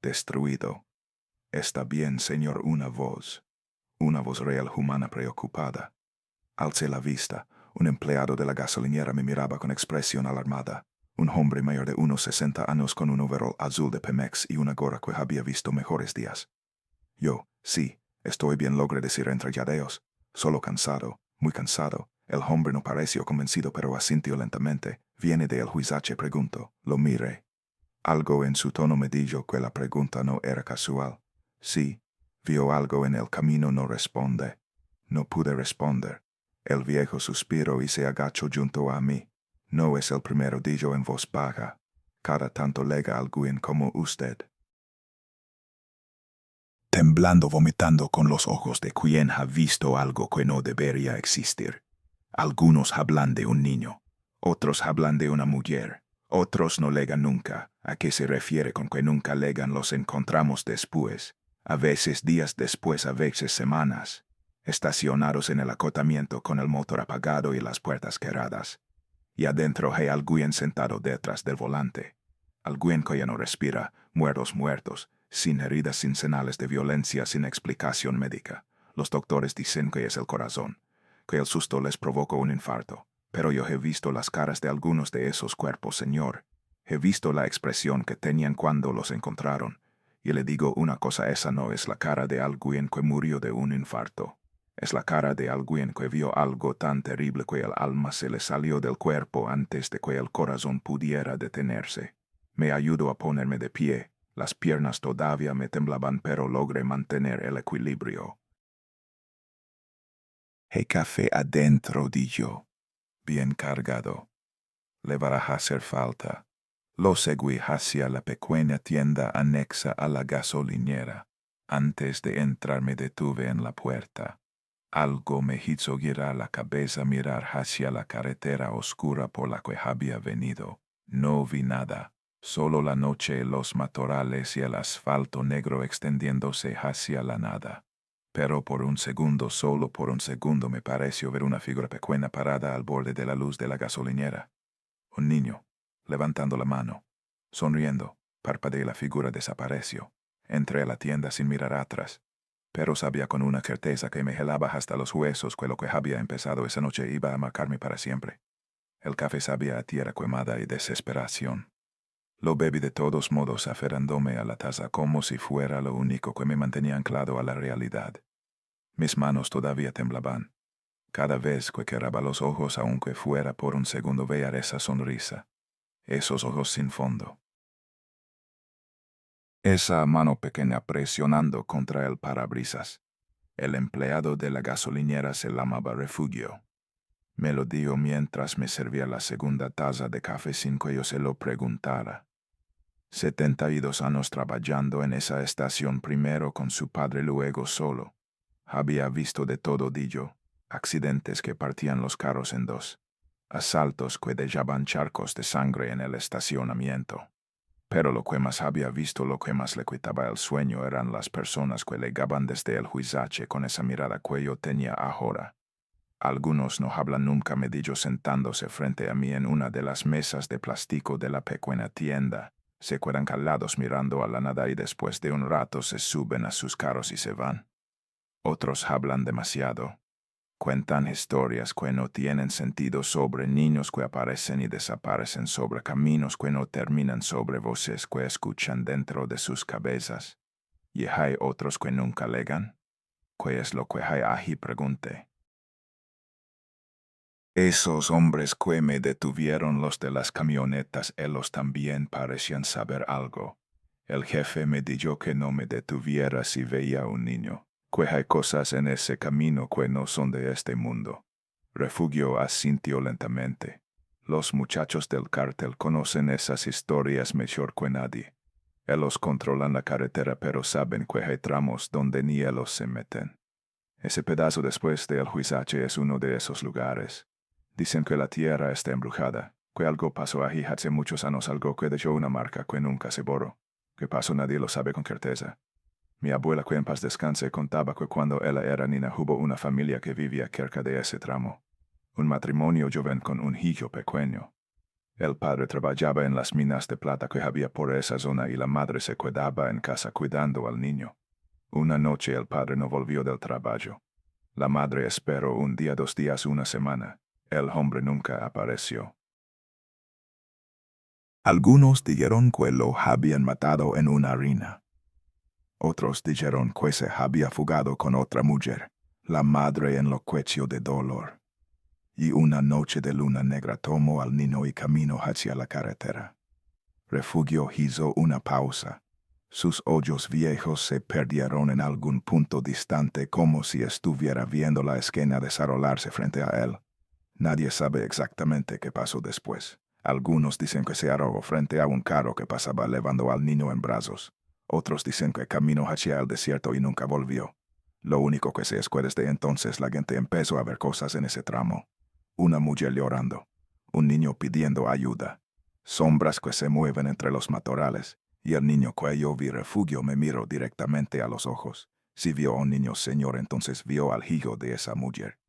Destruido. Está bien, señor, una voz real, humana, preocupada. Alcé la vista. Un empleado de la gasolinera me miraba con expresión alarmada. Un hombre mayor de unos 60 años con un overol azul de Pemex y una gorra que había visto mejores días. Yo, sí, estoy bien, logré decir entre jadeos. Solo cansado, muy cansado. El hombre no pareció convencido, pero asintió lentamente. ¿Viene de El Huizache?, preguntó. Lo miré. Algo en su tono me dijo que la pregunta no era casual. Sí, vio algo en el camino, no responde. No pude responder. El viejo suspiró y se agachó junto a mí. No es el primero, dijo en voz baja. Cada tanto llega alguien como usted. Temblando, vomitando con los ojos de quien ha visto algo que no debería existir. Algunos hablan de un niño. Otros hablan de una mujer. Otros no legan nunca. ¿A qué se refiere con que nunca legan? Los encontramos después. A veces días después, a veces semanas. Estacionados en el acotamiento con el motor apagado y las puertas cerradas. Y adentro hay alguien sentado detrás del volante. Alguien que ya no respira, muertos, sin heridas, sin señales de violencia, sin explicación médica. Los doctores dicen que es el corazón, que el susto les provocó un infarto. Pero yo he visto las caras de algunos de esos cuerpos, señor. He visto la expresión que tenían cuando los encontraron. Y le digo una cosa, esa no es la cara de alguien que murió de un infarto. Es la cara de alguien que vio algo tan terrible que el alma se le salió del cuerpo antes de que el corazón pudiera detenerse. Me ayudó a ponerme de pie. Las piernas todavía me temblaban, pero logré mantener el equilibrio. «Hay café adentro», di yo. «Bien cargado. Le va a hacer falta». Lo seguí hacia la pequeña tienda anexa a la gasolinera. Antes de entrar me detuve en la puerta. Algo me hizo girar la cabeza, mirar hacia la carretera oscura por la que había venido. No vi nada, solo la noche, los matorrales y el asfalto negro extendiéndose hacia la nada. Pero por un segundo, solo por un segundo, me pareció ver una figura pequeña parada al borde de la luz de la gasolinera. Un niño, levantando la mano, sonriendo, parpadeó y la figura desapareció. Entré a la tienda sin mirar atrás, pero sabía con una certeza que me helaba hasta los huesos que lo que había empezado esa noche iba a marcarme para siempre. El café sabía a tierra quemada y desesperación. Lo bebí de todos modos, aferrándome a la taza como si fuera lo único que me mantenía anclado a la realidad. Mis manos todavía temblaban. Cada vez que cerraba los ojos, aunque fuera por un segundo, veía esa sonrisa, esos ojos sin fondo. Esa mano pequeña presionando contra el parabrisas. El empleado de la gasolinera se llamaba Refugio. Me lo dio mientras me servía la segunda taza de café sin que yo se lo preguntara. 72 años trabajando en esa estación, primero con su padre, luego solo. Había visto de todo, di yo. Accidentes que partían los carros en dos. Asaltos que dejaban charcos de sangre en el estacionamiento. Pero lo que más había visto, lo que más le quitaba el sueño, eran las personas que llegaban desde el huizache con esa mirada que yo tenía ahora. Algunos no hablan nunca, me di yo sentándose frente a mí en una de las mesas de plástico de la pequeña tienda. Se quedan callados mirando a la nada y después de un rato se suben a sus carros y se van. Otros hablan demasiado. Cuentan historias que no tienen sentido sobre niños que aparecen y desaparecen, sobre caminos que no terminan, sobre voces que escuchan dentro de sus cabezas. Y hay otros que nunca legan. ¿Qué es lo que hay ahí?, pregunté. Esos hombres que me detuvieron, los de las camionetas, ellos también parecían saber algo. El jefe me dijo que no me detuviera si veía un niño, que hay cosas en ese camino que no son de este mundo. Refugio asintió lentamente. Los muchachos del cártel conocen esas historias mejor que nadie. Ellos controlan la carretera, pero saben que hay tramos donde ni ellos se meten. Ese pedazo después del huizache es uno de esos lugares. Dicen que la tierra está embrujada, que algo pasó ahí hace muchos años, algo que dejó una marca que nunca se borró. ¿Qué pasó? Nadie lo sabe con certeza. Mi abuela, que en paz descanse, contaba que cuando ella era niña hubo una familia que vivía cerca de ese tramo. Un matrimonio joven con un hijo pequeño. El padre trabajaba en las minas de plata que había por esa zona y la madre se quedaba en casa cuidando al niño. Una noche el padre no volvió del trabajo. La madre esperó un día, 2 días, una semana. El hombre nunca apareció. Algunos dijeron que lo habían matado en una harina. Otros dijeron que se había fugado con otra mujer. La madre enloqueció de dolor. Y una noche de luna negra tomó al niño y caminó hacia la carretera. Refugio hizo una pausa. Sus ojos viejos se perdieron en algún punto distante, como si estuviera viendo la escena desarrollarse frente a él. Nadie sabe exactamente qué pasó después. Algunos dicen que se ahogó frente a un carro que pasaba llevando al niño en brazos. Otros dicen que caminó hacia el desierto y nunca volvió. Lo único que sé es que desde entonces la gente empezó a ver cosas en ese tramo. Una mujer llorando. Un niño pidiendo ayuda. Sombras que se mueven entre los matorrales. Y el niño que yo vi refugio me miró directamente a los ojos. Si vio a un niño, señor, entonces vio al hijo de esa mujer.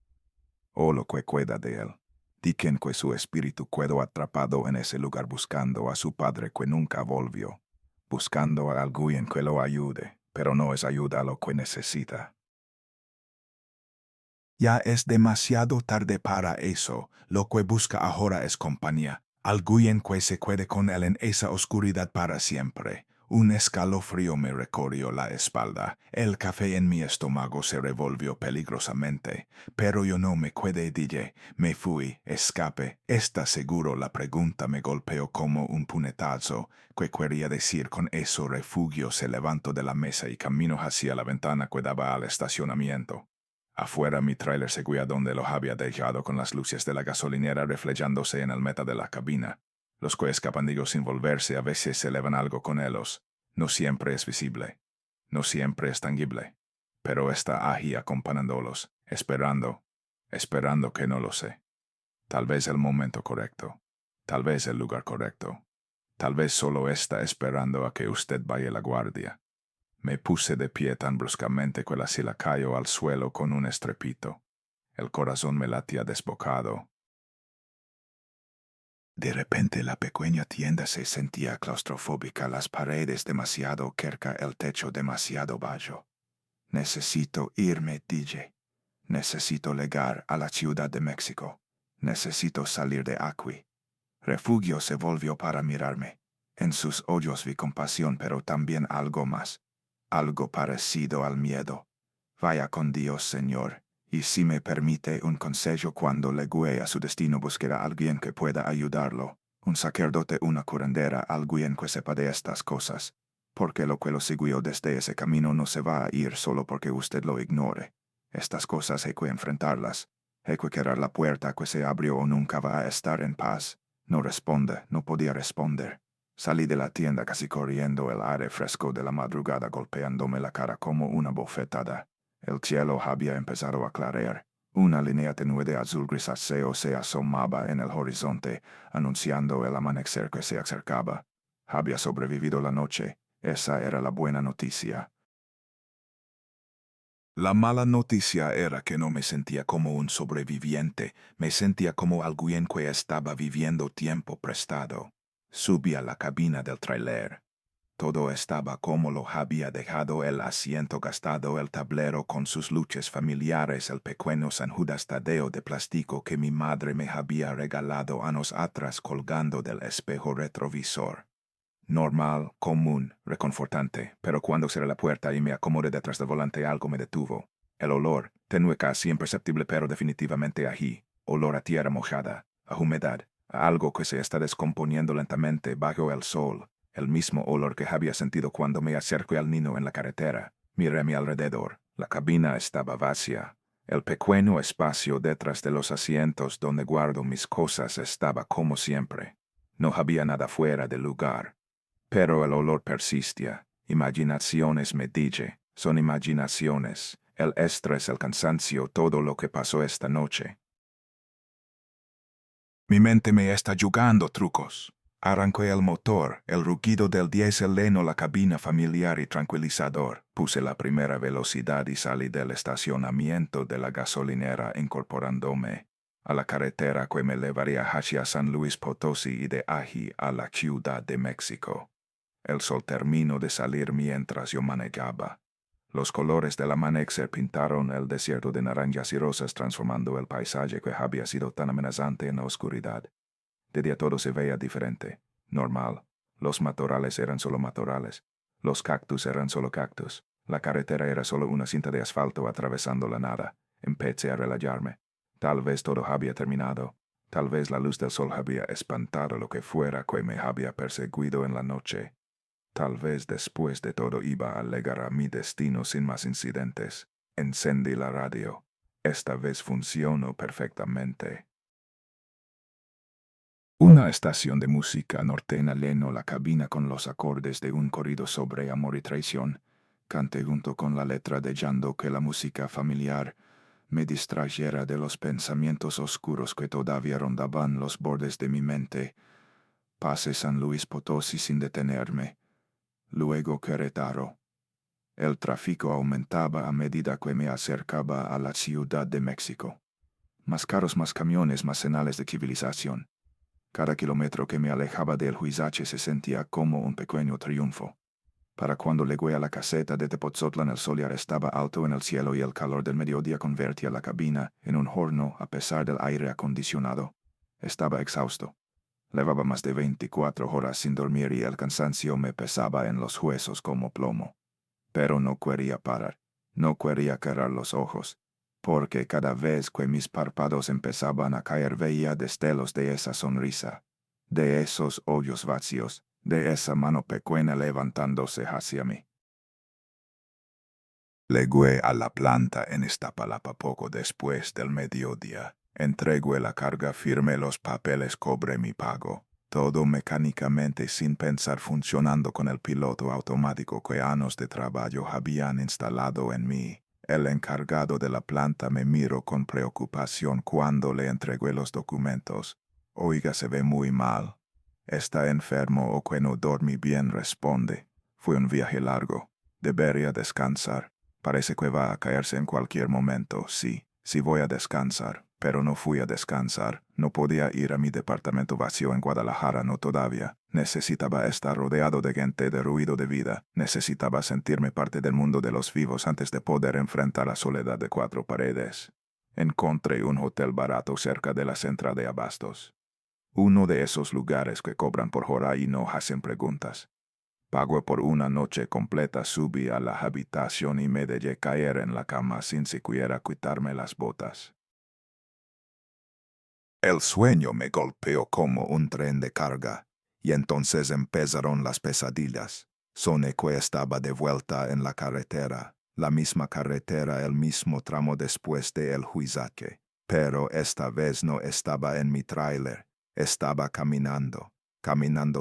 O lo que queda de él. Dicen que su espíritu quedó atrapado en ese lugar buscando a su padre que nunca volvió. Buscando a alguien que lo ayude, pero no es ayuda lo que necesita. Ya es demasiado tarde para eso. Lo que busca ahora es compañía. Alguien que se quede con él en esa oscuridad para siempre. Un escalofrío me recorrió la espalda. El café en mi estómago se revolvió peligrosamente. Pero yo no me quedé, dije. Me fui, escape. ¿Está seguro? La pregunta me golpeó como un puñetazo. ¿Qué quería decir con eso? Refugio. Se levantó de la mesa y caminó hacia la ventana que daba al estacionamiento. Afuera mi tráiler seguía donde lo había dejado con las luces de la gasolinera reflejándose en el meta de la cabina. Los que escapan digo sin volverse a veces se elevan algo con ellos. No siempre es visible. No siempre es tangible. Pero está ahí acompañándolos, esperando que no lo sé. Tal vez el momento correcto. Tal vez el lugar correcto. Tal vez solo está esperando a que usted vaya la guardia. Me puse de pie tan bruscamente que la silla cayó al suelo con un estrepito. El corazón me latía desbocado. De repente la pequeña tienda se sentía claustrofóbica, las paredes demasiado cerca, el techo demasiado bajo. Necesito irme, dije. Necesito llegar a la Ciudad de México. Necesito salir de aquí. Refugio se volvió para mirarme. En sus ojos vi compasión, pero también algo más. Algo parecido al miedo. Vaya con Dios, señor, y si me permite un consejo cuando llegue a su destino buscará a alguien que pueda ayudarlo, un sacerdote, una curandera, alguien que sepa de estas cosas, porque lo que lo siguió desde ese camino no se va a ir solo porque usted lo ignore. Estas cosas hay que enfrentarlas, hay que cerrar la puerta que se abrió o nunca va a estar en paz. No responde, no podía responder. Salí de la tienda casi corriendo, el aire fresco de la madrugada golpeándome la cara como una bofetada. El cielo había empezado a clarear. Una línea tenue de azul grisáceo se asomaba en el horizonte, anunciando el amanecer que se acercaba. Había sobrevivido la noche. Esa era la buena noticia. La mala noticia era que no me sentía como un sobreviviente, me sentía como alguien que estaba viviendo tiempo prestado. Subí a la cabina del tráiler. Todo estaba como lo había dejado, el asiento gastado, el tablero con sus luces familiares, el pequeño San Judas Tadeo de plástico que mi madre me había regalado años atrás colgando del espejo retrovisor. Normal, común, reconfortante, pero cuando cerré la puerta y me acomodé detrás del volante algo me detuvo. El olor, tenue casi imperceptible pero definitivamente ahí, olor a tierra mojada, a humedad, a algo que se está descomponiendo lentamente bajo el sol, el mismo olor que había sentido cuando me acerqué al niño en la carretera. Miré a mi alrededor, la cabina estaba vacía. El pequeño espacio detrás de los asientos donde guardo mis cosas estaba como siempre. No había nada fuera del lugar. Pero el olor persistía. Imaginaciones, me dije, son imaginaciones. El estrés, el cansancio, todo lo que pasó esta noche. Mi mente me está jugando trucos. Arranqué el motor, el rugido del diésel llenó la cabina familiar y tranquilizador. Puse la primera velocidad y salí del estacionamiento de la gasolinera incorporándome a la carretera que me llevaría hacia San Luis Potosí y de allí a la Ciudad de México. El sol terminó de salir mientras yo manejaba. Los colores del amanecer pintaron el desierto de naranjas y rosas transformando el paisaje que había sido tan amenazante en la oscuridad. De día todo se veía diferente, normal. Los matorrales eran solo matorrales. Los cactus eran solo cactus. La carretera era solo una cinta de asfalto atravesando la nada. Empecé a relajarme. Tal vez todo había terminado. Tal vez la luz del sol había espantado lo que fuera que me había perseguido en la noche. Tal vez después de todo iba a llegar a mi destino sin más incidentes. Encendí la radio. Esta vez funcionó perfectamente. Una estación de música norteña llenó la cabina con los acordes de un corrido sobre amor y traición. Canté junto con la letra deseando que la música familiar me distrajera de los pensamientos oscuros que todavía rondaban los bordes de mi mente. Pasé San Luis Potosí sin detenerme. Luego Querétaro. El tráfico aumentaba a medida que me acercaba a la Ciudad de México. Más carros, más camiones, más señales de civilización. Cada kilómetro que me alejaba del Huizache se sentía como un pequeño triunfo. Para cuando llegué a la caseta de Tepoztlán el sol ya estaba alto en el cielo y el calor del mediodía convertía la cabina en un horno a pesar del aire acondicionado. Estaba exhausto. Llevaba más de 24 horas sin dormir y el cansancio me pesaba en los huesos como plomo. Pero no quería parar. No quería cerrar los ojos, porque cada vez que mis párpados empezaban a caer veía destellos de esa sonrisa, de esos ojos vacíos, de esa mano pequeña levantándose hacia mí. Llegué a la planta en Iztapalapa poco después del mediodía. Entregué la carga, firmé los papeles, cobré mi pago. Todo mecánicamente sin pensar, funcionando con el piloto automático que años de trabajo habían instalado en mí. El encargado de la planta me miró con preocupación cuando le entregué los documentos. Oiga, se ve muy mal. ¿Está enfermo o que no dormí bien?, responde. Fue un viaje largo. Debería descansar. Parece que va a caerse en cualquier momento. Sí voy a descansar. Pero no fui a descansar. No podía ir a mi departamento vacío en Guadalajara, no todavía. Necesitaba estar rodeado de gente, de ruido de vida. Necesitaba sentirme parte del mundo de los vivos antes de poder enfrentar la soledad de 4 paredes. Encontré un hotel barato cerca de la central de abastos. Uno de esos lugares que cobran por hora y no hacen preguntas. Pagué por una noche completa, subí a la habitación y me dejé caer en la cama sin siquiera quitarme las botas. El sueño me golpeó como un tren de carga, y entonces empezaron las pesadillas. Soñé que estaba de vuelta en la carretera, la misma carretera, el mismo tramo después de El Huizache, pero esta vez no estaba en mi tráiler, estaba caminando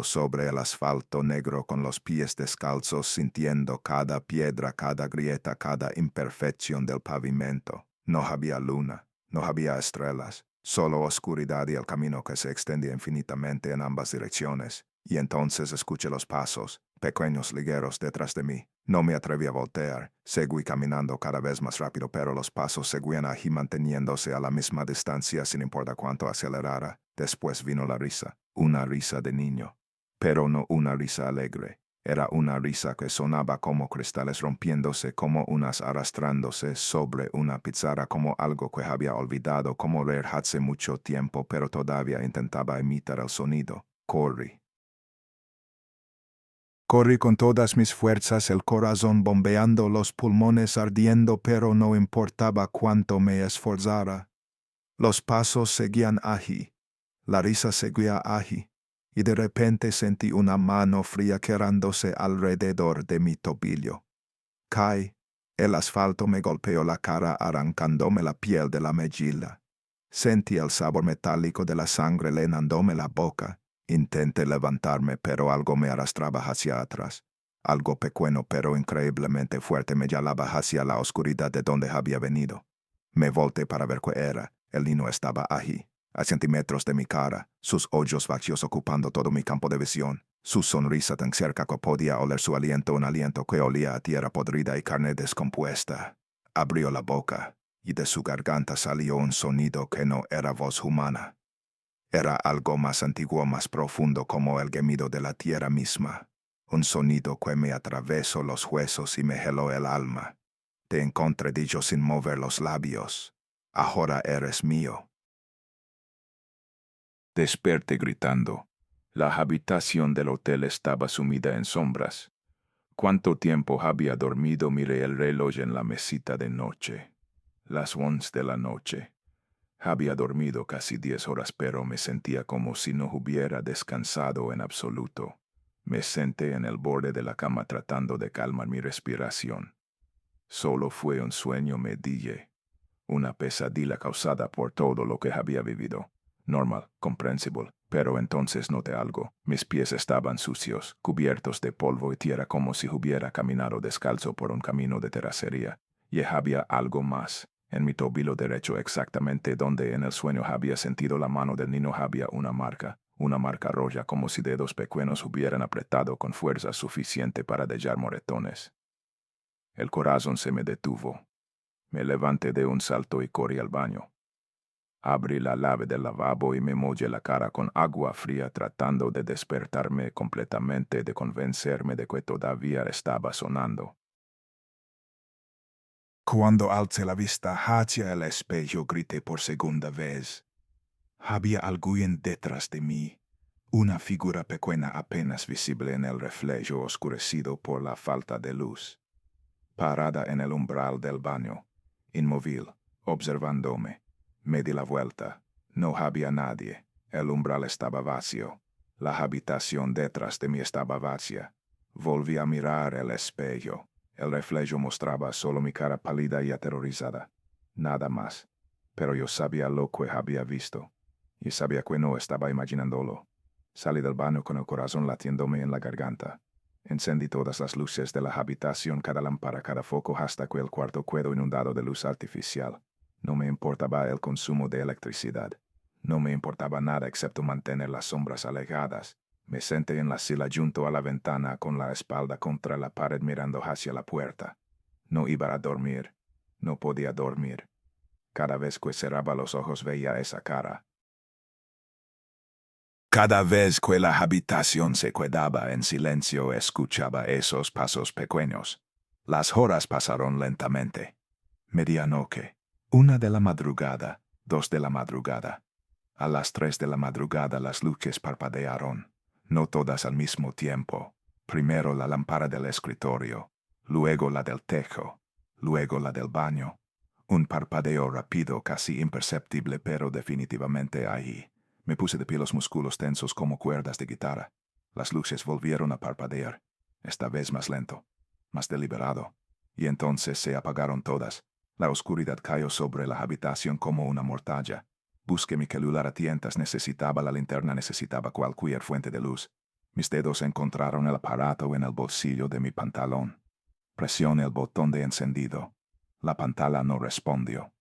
sobre el asfalto negro con los pies descalzos, sintiendo cada piedra, cada grieta, cada imperfección del pavimento. No había luna, no había estrellas, solo oscuridad y el camino que se extendía infinitamente en ambas direcciones. Y entonces escuché los pasos, pequeños, ligeros, detrás de mí. No me atreví a voltear. Seguí caminando cada vez más rápido, pero los pasos seguían allí manteniéndose a la misma distancia sin importar cuánto acelerara. Después vino la risa, una risa de niño. Pero no una risa alegre. Era una risa que sonaba como cristales rompiéndose, como unas arrastrándose sobre una pizarra, como algo que había olvidado, como leer hace mucho tiempo, pero todavía intentaba imitar el sonido. Corrí. Corrí con todas mis fuerzas, el corazón bombeando, los pulmones ardiendo, pero no importaba cuánto me esforzara. Los pasos seguían allí, la risa seguía allí, y de repente sentí una mano fría quedándose alrededor de mi tobillo. Caí. El asfalto me golpeó la cara arrancándome la piel de la mejilla. Sentí el sabor metálico de la sangre llenándome la boca. Intenté levantarme, pero algo me arrastraba hacia atrás. Algo pequeño pero increíblemente fuerte me jalaba hacia la oscuridad de donde había venido. Me volteé para ver qué era. El niño estaba allí, a centímetros de mi cara, sus ojos vacíos ocupando todo mi campo de visión. Su sonrisa tan cerca que podía oler su aliento, un aliento que olía a tierra podrida y carne descompuesta. Abrió la boca, y de su garganta salió un sonido que no era voz humana. Era algo más antiguo, más profundo, como el gemido de la tierra misma. Un sonido que me atravesó los huesos y me heló el alma. Te encontré, dijo sin mover los labios. Ahora eres mío. Desperté gritando. La habitación del hotel estaba sumida en sombras. ¿Cuánto tiempo había dormido? Miré el reloj en la mesita de noche. Las 11 de la noche. Había dormido casi 10 horas, pero me sentía como si no hubiera descansado en absoluto. Me senté en el borde de la cama tratando de calmar mi respiración. Solo fue un sueño, me dije. Una pesadilla causada por todo lo que había vivido. Normal, comprensible, pero entonces noté algo. Mis pies estaban sucios, cubiertos de polvo y tierra, como si hubiera caminado descalzo por un camino de terracería. Y había algo más. En mi tobillo derecho, exactamente donde en el sueño había sentido la mano del niño, había una marca roja, como si dedos pequeños hubieran apretado con fuerza suficiente para dejar moretones. El corazón se me detuvo. Me levanté de un salto y corrí al baño. Abrí la llave del lavabo y me mojé la cara con agua fría, tratando de despertarme completamente, de convencerme de que todavía estaba sonando. Cuando alcé la vista hacia el espejo, grité por segunda vez. Había alguien detrás de mí, una figura pequeña apenas visible en el reflejo oscurecido por la falta de luz. Parada en el umbral del baño, inmóvil, observándome. Me di la vuelta. No había nadie. El umbral estaba vacío. La habitación detrás de mí estaba vacía. Volví a mirar el espejo. El reflejo mostraba solo mi cara pálida y aterrorizada. Nada más. Pero yo sabía lo que había visto. Y sabía que no estaba imaginándolo. Salí del baño con el corazón latiéndome en la garganta. Encendí todas las luces de la habitación, cada lámpara, cada foco, hasta que el cuarto quedó inundado de luz artificial. No me importaba el consumo de electricidad. No me importaba nada excepto mantener las sombras alejadas. Me senté en la silla junto a la ventana, con la espalda contra la pared mirando hacia la puerta. No iba a dormir. No podía dormir. Cada vez que cerraba los ojos veía esa cara. Cada vez que la habitación se quedaba en silencio, escuchaba esos pasos pequeños. Las horas pasaron lentamente. Medianoche, 1 de la madrugada, 2 de la madrugada. A las 3 de la madrugada las luces parpadearon, no todas al mismo tiempo. Primero la lámpara del escritorio, luego la del techo, luego la del baño. Un parpadeo rápido, casi imperceptible, pero definitivamente ahí. Me puse de pie, los músculos tensos como cuerdas de guitarra. Las luces volvieron a parpadear, esta vez más lento, más deliberado, y entonces se apagaron todas. La oscuridad cayó sobre la habitación como una mortaja. Busqué mi celular a tientas, necesitaba la linterna, necesitaba cualquier fuente de luz. Mis dedos encontraron el aparato en el bolsillo de mi pantalón. Presioné el botón de encendido. La pantalla no respondió.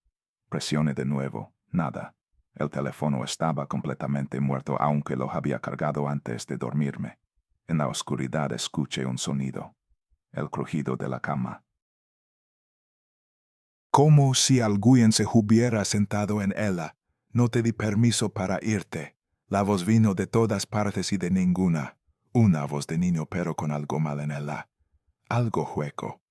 Presioné de nuevo, nada. El teléfono estaba completamente muerto, aunque lo había cargado antes de dormirme. En la oscuridad escuché un sonido. El crujido de la cama. Como si alguien se hubiera sentado en ella. No te di permiso para irte. La voz vino de todas partes y de ninguna. Una voz de niño, pero con algo mal en ella. Algo hueco.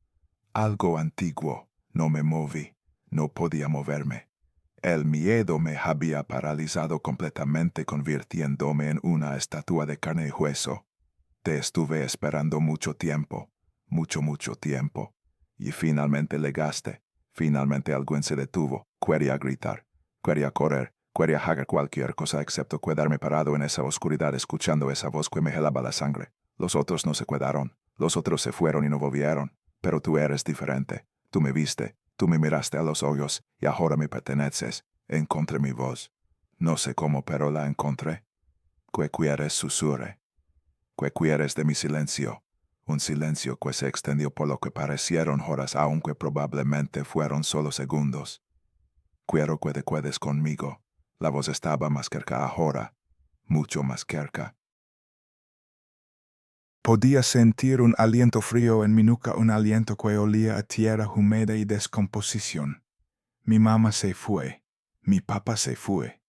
Algo antiguo. No me moví. No podía moverme. El miedo me había paralizado completamente, convirtiéndome en una estatua de carne y hueso. Te estuve esperando mucho tiempo. Mucho tiempo. Y finalmente llegaste. Finalmente alguien se detuvo. Quería gritar. Quería correr. Quería hacer cualquier cosa excepto quedarme parado en esa oscuridad escuchando esa voz que me helaba la sangre. Los otros no se quedaron. Los otros se fueron y no volvieron. Pero tú eres diferente. Tú me viste. Tú me miraste a los ojos y ahora me perteneces. Encontré mi voz. No sé cómo, pero la encontré. ¿Qué quieres? Susurré. ¿Qué quieres de mi silencio? Un silencio que se extendió por lo que parecieron horas, aunque probablemente fueron solo segundos. Quiero que te quedes conmigo. La voz estaba más cerca ahora, mucho más cerca. Podía sentir un aliento frío en mi nuca, un aliento que olía a tierra húmeda y descomposición. Mi mamá se fue, mi papá se fue.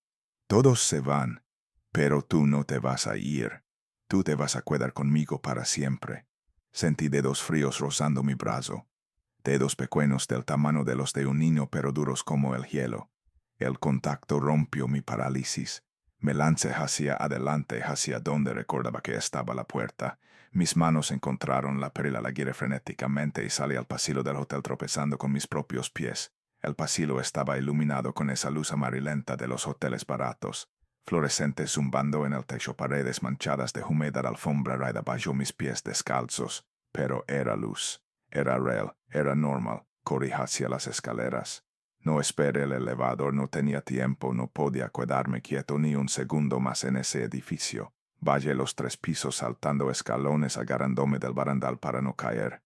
Todos se van, pero tú no te vas a ir. Tú te vas a quedar conmigo para siempre. Sentí dedos fríos rozando mi brazo. Dedos pequeños del tamaño de los de un niño, pero duros como el hielo. El contacto rompió mi parálisis. Me lancé hacia adelante, hacia donde recordaba que estaba la puerta. Mis manos encontraron la perilla, la giré frenéticamente y salí al pasillo del hotel tropezando con mis propios pies. El pasillo estaba iluminado con esa luz amarillenta de los hoteles baratos, fluorescente zumbando en el techo, paredes manchadas de humedad, alfombra raída bajo mis pies descalzos. Pero era luz, era real, era normal. Corrí hacia las escaleras. No esperé el elevador, no tenía tiempo, no podía quedarme quieto ni un segundo más en ese edificio. Bajé los 3 pisos saltando escalones, agarrándome del barandal para no caer.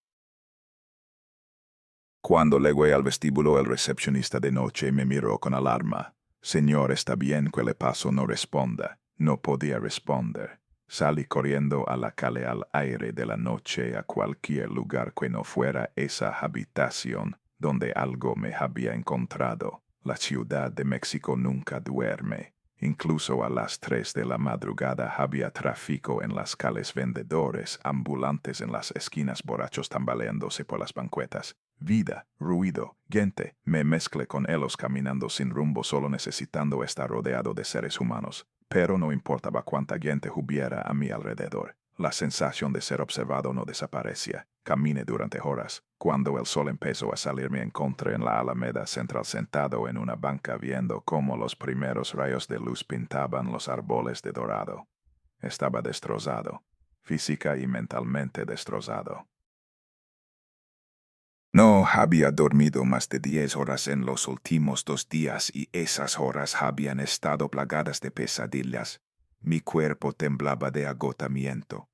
Cuando llegué al vestíbulo, el recepcionista de noche me miró con alarma. Señor, ¿está bien? ¿Qué le pasó? No responda. No podía responder. Salí corriendo a la calle al aire de la noche a cualquier lugar que no fuera esa habitación donde algo me había encontrado. La Ciudad de México nunca duerme. Incluso a las 3 de la madrugada había tráfico en las calles, vendedores ambulantes en las esquinas, borrachos tambaleándose por las banquetas. Vida, ruido, gente. Me mezclé con ellos caminando sin rumbo, solo necesitando estar rodeado de seres humanos. Pero no importaba cuánta gente hubiera a mi alrededor. La sensación de ser observado no desaparecía. Caminé durante horas. Cuando el sol empezó a salir, me encontré en la Alameda Central sentado en una banca viendo cómo los primeros rayos de luz pintaban los árboles de dorado. Estaba destrozado, física y mentalmente destrozado. No había dormido más de 10 horas en los últimos 2 días y esas horas habían estado plagadas de pesadillas. Mi cuerpo temblaba de agotamiento.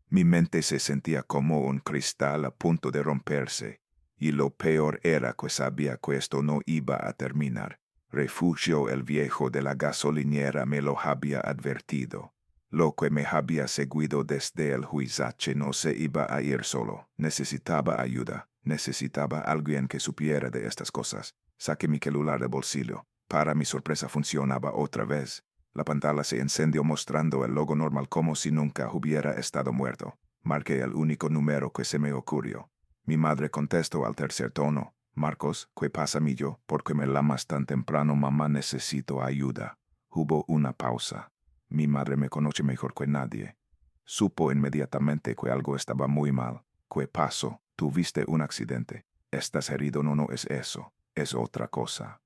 Mi mente se sentía como un cristal a punto de romperse, y lo peor era que sabía que esto no iba a terminar. Refugio, el viejo de la gasolinera, me lo había advertido. Lo que me había seguido desde el huizache no se iba a ir solo. Necesitaba ayuda. Necesitaba alguien que supiera de estas cosas. Saqué mi celular del bolsillo. Para mi sorpresa funcionaba otra vez. La pantalla se encendió mostrando el logo normal como si nunca hubiera estado muerto. Marqué el único número que se me ocurrió. Mi madre contestó al tercer tono. Marcos, ¿qué pasa, millo? ¿Por qué me llamas tan temprano? Mamá, necesito ayuda. Hubo una pausa. Mi madre me conoce mejor que nadie. Supo inmediatamente que algo estaba muy mal. ¿Qué pasó? Tuviste un accidente. ¿Estás herido? No, no es eso. Es otra cosa.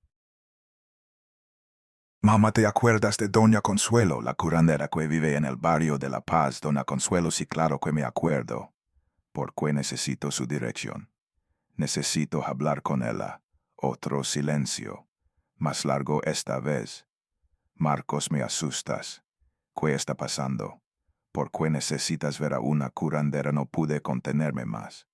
Mamá, ¿te acuerdas de Doña Consuelo, la curandera que vive en el barrio de La Paz? Doña Consuelo, sí, claro que me acuerdo. ¿Por qué necesito su dirección? Necesito hablar con ella. Otro silencio. Más largo esta vez. Marcos, me asustas. ¿Qué está pasando? ¿Por qué necesitas ver a una curandera? No pude contenerme más.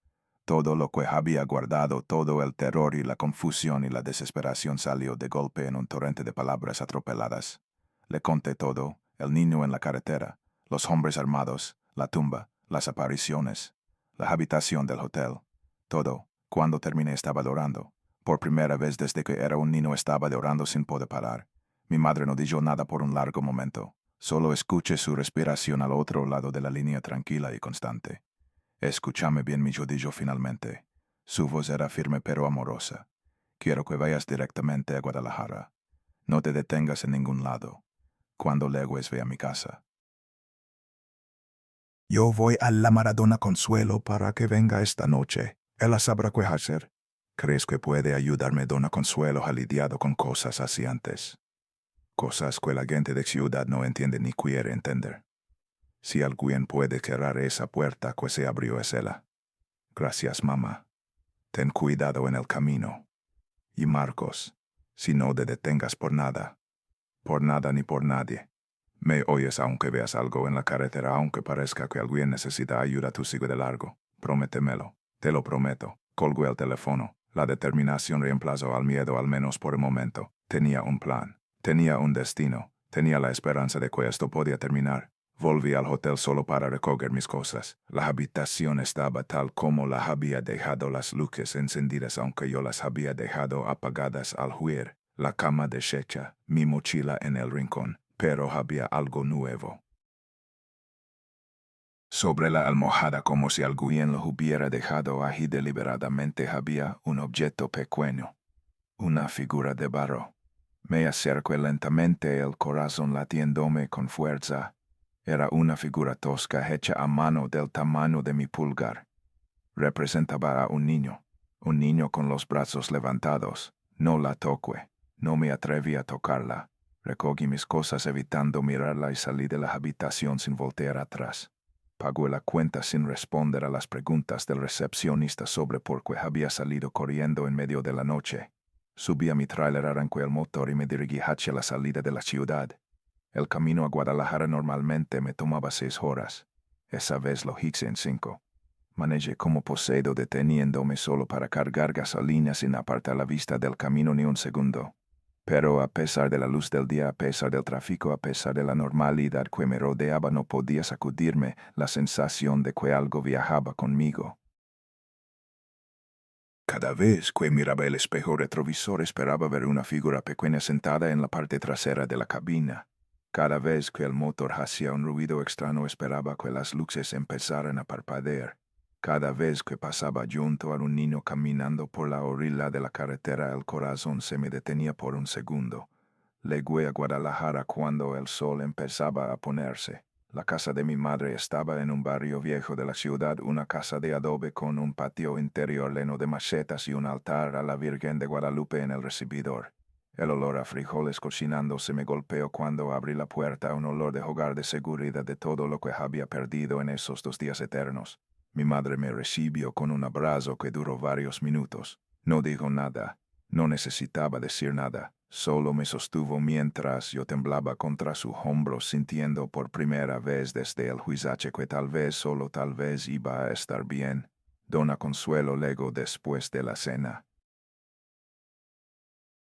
Todo lo que había guardado, todo el terror y la confusión y la desesperación salió de golpe en un torrente de palabras atropeladas. Le conté todo, el niño en la carretera, los hombres armados, la tumba, las apariciones, la habitación del hotel. Todo. Cuando terminé estaba llorando. Por primera vez desde que era un niño estaba llorando sin poder parar. Mi madre no dijo nada por un largo momento. Solo escuché su respiración al otro lado de la línea, tranquila y constante. Escúchame bien, mi dijo finalmente. Su voz era firme pero amorosa. Quiero que vayas directamente a Guadalajara. No te detengas en ningún lado. Cuando llegues, ve a mi casa. Yo voy a la Maradona Consuelo para que venga esta noche. Ella sabrá qué hacer. ¿Crees que puede ayudarme, Dona Consuelo? Ha lidiado con cosas así antes. Cosas que la gente de ciudad no entiende ni quiere entender. Si alguien puede cerrar esa puerta que se abrió, es ella. Gracias, mamá. Ten cuidado en el camino. Y Marcos, si no te detengas por nada ni por nadie. Me oyes aunque veas algo en la carretera, aunque parezca que alguien necesita ayuda, tú sigue de largo. Prométemelo. Te lo prometo. Colgó el teléfono. La determinación reemplazó al miedo, al menos por el momento. Tenía un plan. Tenía un destino. Tenía la esperanza de que esto podía terminar. Volví al hotel solo para recoger mis cosas. La habitación estaba tal como la había dejado, las luces encendidas aunque yo las había dejado apagadas al huir. La cama deshecha, mi mochila en el rincón, pero había algo nuevo. Sobre la almohada, como si alguien lo hubiera dejado ahí deliberadamente, había un objeto pequeño, una figura de barro. Me acerqué lentamente, el corazón latiéndome con fuerza. Era una figura tosca hecha a mano del tamaño de mi pulgar. Representaba a un niño con los brazos levantados. No la toqué, no me atreví a tocarla. Recogí mis cosas evitando mirarla y salí de la habitación sin voltear atrás. Pagué la cuenta sin responder a las preguntas del recepcionista sobre por qué había salido corriendo en medio de la noche. Subí a mi tráiler, arranqué el motor y me dirigí hacia la salida de la ciudad. El camino a Guadalajara normalmente me tomaba 6 horas. Esa vez lo hice en 5. Manejé como poseído deteniéndome solo para cargar gasolina sin apartar la vista del camino ni un segundo. Pero a pesar de la luz del día, a pesar del tráfico, a pesar de la normalidad que me rodeaba, no podía sacudirme la sensación de que algo viajaba conmigo. Cada vez que miraba el espejo retrovisor esperaba ver una figura pequeña sentada en la parte trasera de la cabina. Cada vez que el motor hacía un ruido extraño esperaba que las luces empezaran a parpadear. Cada vez que pasaba junto a un niño caminando por la orilla de la carretera el corazón se me detenía por un segundo. Llegué a Guadalajara cuando el sol empezaba a ponerse. La casa de mi madre estaba en un barrio viejo de la ciudad, una casa de adobe con un patio interior lleno de macetas y un altar a la Virgen de Guadalupe en el recibidor. El olor a frijoles cocinándose me golpeó cuando abrí la puerta, un olor de hogar, de seguridad, de todo lo que había perdido en esos 2 días eternos. Mi madre me recibió con un abrazo que duró varios minutos. No dijo nada, no necesitaba decir nada. Solo me sostuvo mientras yo temblaba contra su hombro, sintiendo por primera vez desde el juizache que tal vez, solo tal vez, iba a estar bien. Dona Consuelo llegó después de la cena.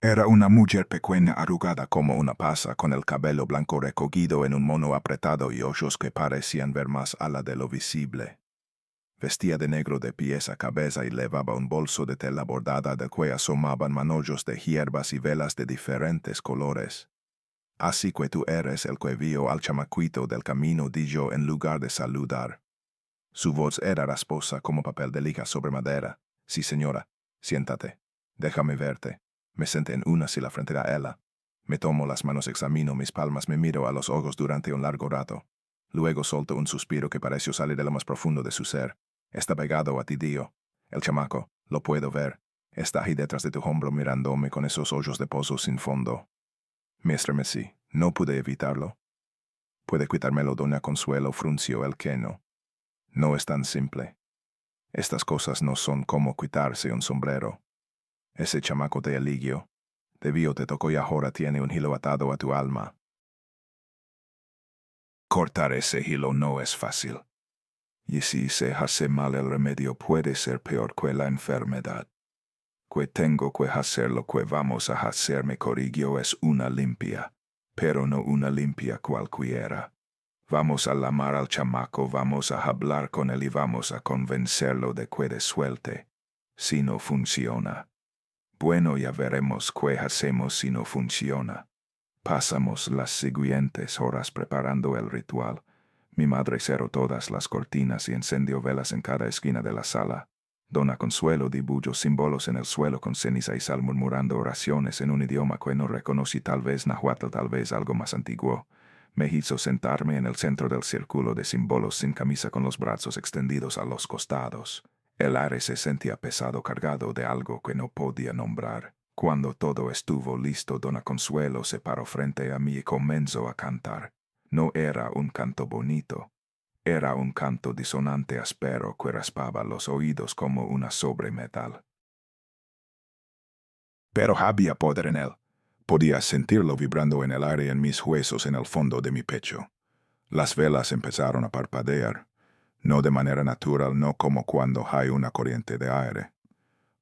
Era una mujer pequeña, arrugada como una pasa, con el cabello blanco recogido en un mono apretado y ojos que parecían ver más allá de lo visible. Vestía de negro de pies a cabeza y llevaba un bolso de tela bordada del que asomaban manollos de hierbas y velas de diferentes colores. Así que tú eres el que vio al chamaquito del camino, di yo en lugar de saludar. Su voz era rasposa como papel de liga sobre madera. Sí, señora, siéntate. Déjame verte. Me senté en una silla frente a ella. Me tomo las manos, examino mis palmas, me miro a los ojos durante un largo rato. Luego solto un suspiro que pareció salir de lo más profundo de su ser. Está pegado a ti, Dio. El chamaco, lo puedo ver. Está ahí detrás de tu hombro mirándome con esos ojos de pozo sin fondo. Me estremecí. No pude evitarlo. ¿Puede quitármelo, doña Consuelo? Frunció el ceño. No es tan simple. Estas cosas no son como quitarse un sombrero. Ese chamaco de Eligio, debió te tocó y ahora tiene un hilo atado a tu alma. Cortar ese hilo no es fácil. Y si se hace mal el remedio puede ser peor que la enfermedad. Que tengo que hacer lo que vamos a hacer, me corrigió, es una limpia, pero no una limpia cualquiera. Vamos a llamar al chamaco, vamos a hablar con él y vamos a convencerlo de que desuelte. Si no funciona, bueno, ya veremos qué hacemos si no funciona. Pasamos las siguientes horas preparando el ritual. Mi madre cerró todas las cortinas y encendió velas en cada esquina de la sala. Dona Consuelo dibujó símbolos en el suelo con ceniza y sal, murmurando oraciones en un idioma que no reconocí, tal vez náhuatl, tal vez algo más antiguo. Me hizo sentarme en el centro del círculo de símbolos, sin camisa, con los brazos extendidos a los costados. El aire se sentía pesado, cargado de algo que no podía nombrar. Cuando todo estuvo listo, Dona Consuelo se paró frente a mí y comenzó a cantar. No era un canto bonito. Era un canto disonante, áspero, que raspaba los oídos como una sobremetal. Pero había poder en él. Podía sentirlo vibrando en el aire, en mis huesos, en el fondo de mi pecho. Las velas empezaron a parpadear. No de manera natural, no como cuando hay una corriente de aire.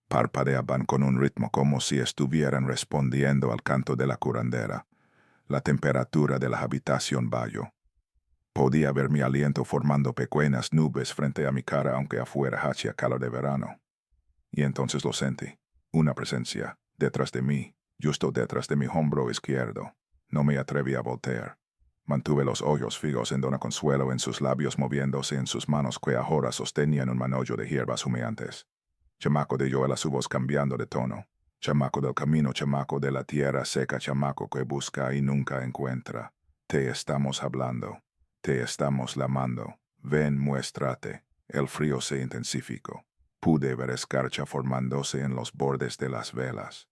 Parpadeaban con un ritmo como si estuvieran respondiendo al canto de la curandera. La temperatura de la habitación bajó. Podía ver mi aliento formando pequeñas nubes frente a mi cara, aunque afuera hacía calor de verano. Y entonces lo sentí. Una presencia, detrás de mí, justo detrás de mi hombro izquierdo. No me atreví a voltear. Mantuve los ojos fijos en Dona Consuelo, en sus labios moviéndose, en sus manos que ahora sostenían un manollo de hierbas humeantes. Chamaco, de Joela, su voz cambiando de tono. Chamaco del camino, chamaco de la tierra seca, chamaco que busca y nunca encuentra. Te estamos hablando. Te estamos llamando. Ven, muéstrate. El frío se intensificó. Pude ver escarcha formándose en los bordes de las velas.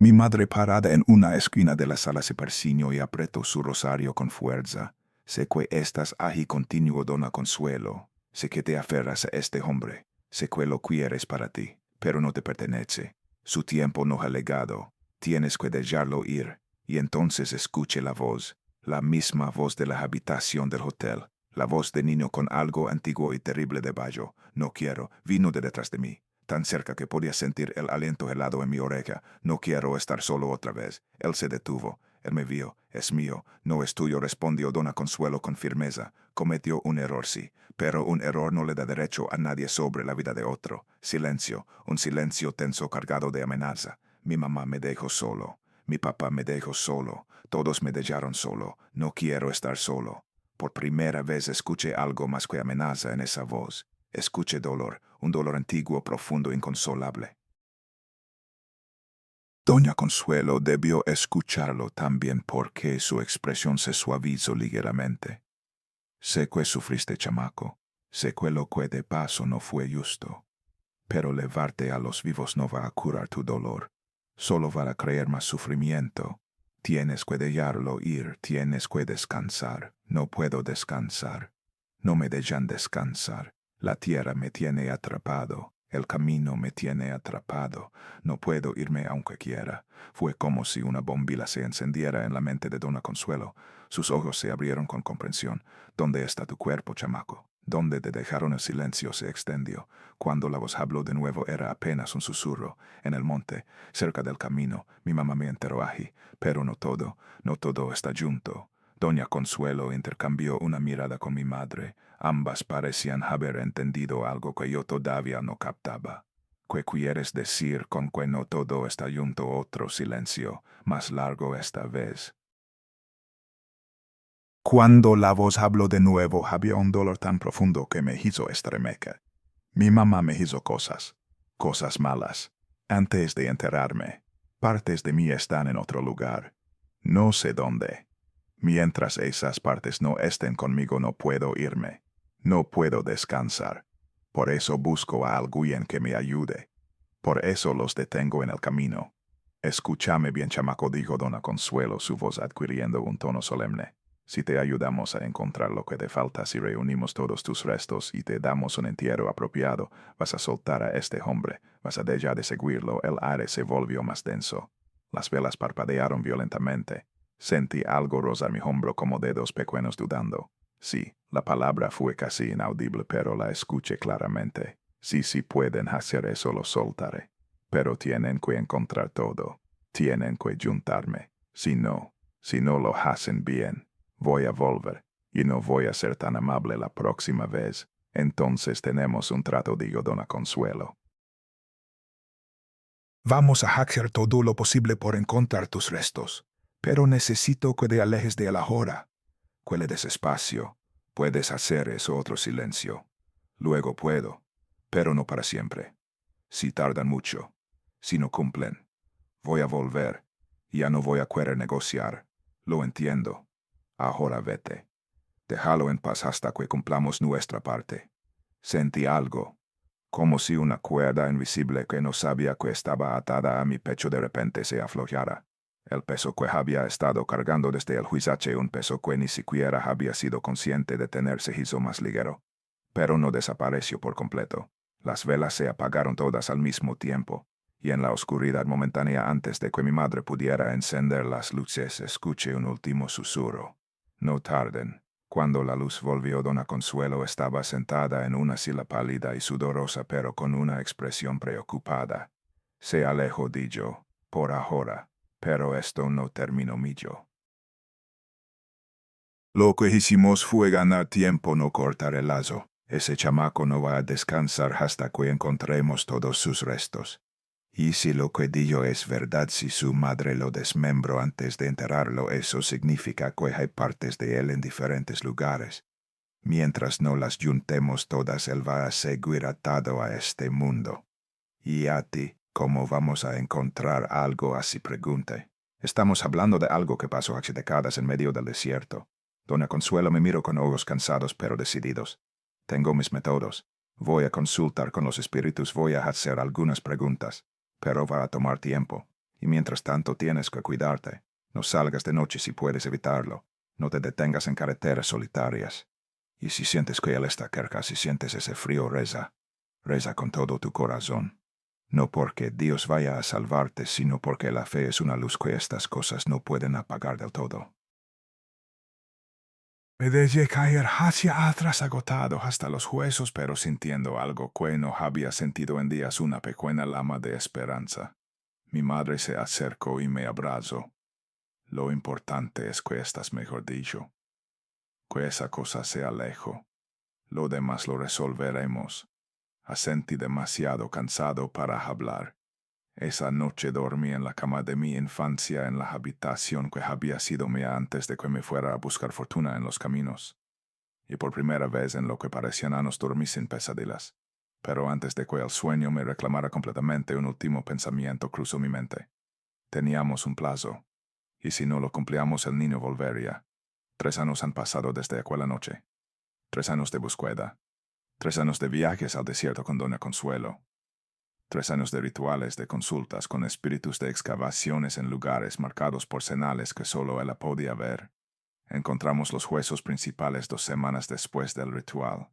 Mi madre, parada en una esquina de la sala, se persignó y apretó su rosario con fuerza. Sé que estás ahí, continuó Dona Consuelo. Sé que te aferras a este hombre. Sé que lo quieres para ti, pero no te pertenece. Su tiempo no ha llegado. Tienes que dejarlo ir. Y entonces escuche la voz. La misma voz de la habitación del hotel. La voz de niño con algo antiguo y terrible de Bayo. No quiero. Vino de detrás de mí. Tan cerca que podía sentir el aliento helado en mi oreja. No quiero estar solo otra vez. Él se detuvo. Él me vio. Es mío. No es tuyo, respondió Dona Consuelo con firmeza. Cometió un error, sí. Pero un error no le da derecho a nadie sobre la vida de otro. Silencio. Un silencio tenso cargado de amenaza. Mi mamá me dejó solo. Mi papá me dejó solo. Todos me dejaron solo. No quiero estar solo. Por primera vez escuché algo más que amenaza en esa voz. Escuché dolor, un dolor antiguo, profundo, inconsolable. Doña Consuelo debió escucharlo también porque su expresión se suavizó ligeramente. Sé que sufriste, chamaco. Sé que lo que de paso no fue justo. Pero llevarte a los vivos no va a curar tu dolor. Solo va a crear más sufrimiento. Tienes que dejarlo ir, tienes que descansar. No puedo descansar. No me dejan descansar. La tierra me tiene atrapado. El camino me tiene atrapado. No puedo irme aunque quiera. Fue como si una bombilla se encendiera en la mente de Dona Consuelo. Sus ojos se abrieron con comprensión. ¿Dónde está tu cuerpo, chamaco? ¿Dónde te dejaron el silencio se extendió? Cuando la voz habló de nuevo era apenas un susurro. En el monte, cerca del camino, mi mamá me enteró allí. Pero no todo está junto. Doña Consuelo intercambió una mirada con mi madre. Ambas parecían haber entendido algo que yo todavía no captaba. ¿Qué quieres decir con que no todo está junto? Otro silencio, más largo esta vez. Cuando la voz habló de nuevo, había un dolor tan profundo que me hizo estremecer. Mi mamá me hizo cosas malas, antes de enterarme. Partes de mí están en otro lugar. No sé dónde. Mientras esas partes no estén conmigo, no puedo irme. No puedo descansar. Por eso busco a alguien que me ayude. Por eso los detengo en el camino. Escúchame bien, chamaco, dijo Dona Consuelo, su voz adquiriendo un tono solemne. Si te ayudamos a encontrar lo que te falta, si reunimos todos tus restos y te damos un entierro apropiado, vas a soltar a este hombre, vas a dejar de seguirlo. El aire se volvió más denso. Las velas parpadearon violentamente. Sentí algo rozar mi hombro como dedos pequeños dudando. Sí, la palabra fue casi inaudible, pero la escuché claramente. Si pueden hacer eso, lo soltaré. Pero tienen que encontrar todo. Tienen que juntarme. Si no lo hacen bien, voy a volver. Y no voy a ser tan amable la próxima vez. Entonces tenemos un trato, dijo Dona Consuelo. Vamos a hacer todo lo posible por encontrar tus restos. Pero necesito que te alejes de la hora. Que le des espacio. Puedes hacer eso, otro silencio. Luego puedo, pero no para siempre. Si tardan mucho, si no cumplen, voy a volver. Ya no voy a querer negociar. Lo entiendo. Ahora vete. Déjalo en paz hasta que cumplamos nuestra parte. Sentí algo, como si una cuerda invisible que no sabía que estaba atada a mi pecho de repente se aflojara. El peso que había estado cargando desde el huizache, un peso que ni siquiera había sido consciente de tener, se hizo más ligero. Pero no desapareció por completo. Las velas se apagaron todas al mismo tiempo, y en la oscuridad momentánea antes de que mi madre pudiera encender las luces, escuché un último susurro. No tarden. Cuando la luz volvió, Dona Consuelo estaba sentada en una silla pálida y sudorosa, pero con una expresión preocupada. Se alejó, di yo, por ahora, pero esto no terminó, mi yo. Lo que hicimos fue ganar tiempo, no cortar el lazo. Ese chamaco no va a descansar hasta que encontremos todos sus restos. Y si lo que digo es verdad, si su madre lo desmembró antes de enterrarlo, eso significa que hay partes de él en diferentes lugares. Mientras no las juntemos todas, él va a seguir atado a este mundo. ¿Y a ti, cómo vamos a encontrar algo así? Pregunté. Estamos hablando de algo que pasó hace décadas en medio del desierto. Dona Consuelo me miró con ojos cansados pero decididos. Tengo mis métodos. Voy a consultar con los espíritus, voy a hacer algunas preguntas, pero va a tomar tiempo. Y mientras tanto tienes que cuidarte. No salgas de noche si puedes evitarlo. No te detengas en carreteras solitarias. Y si sientes que él está cerca, si sientes ese frío, reza. Reza con todo tu corazón. No porque Dios vaya a salvarte, sino porque la fe es una luz que estas cosas no pueden apagar del todo. Me dejé caer hacia atrás agotado hasta los huesos, pero sintiendo algo que no había sentido en días, una pequeña lama de esperanza. Mi madre se acercó y me abrazó. Lo importante es que estás mejor dicho, que esa cosa se alejó. Lo demás lo resolveremos. Asentí demasiado cansado para hablar. Esa noche dormí en la cama de mi infancia en la habitación que había sido mía antes de que me fuera a buscar fortuna en los caminos. Y por primera vez en lo que parecían años dormí sin pesadillas. Pero antes de que el sueño me reclamara completamente, un último pensamiento cruzó mi mente. Teníamos un plazo, y si no lo cumplíamos el niño volvería. 3 años han pasado desde aquella noche. 3 años de búsqueda. 3 años de viajes al desierto con Doña Consuelo. 3 años de rituales, de consultas con espíritus, de excavaciones en lugares marcados por señales que solo ella podía ver. Encontramos los huesos principales 2 semanas después del ritual.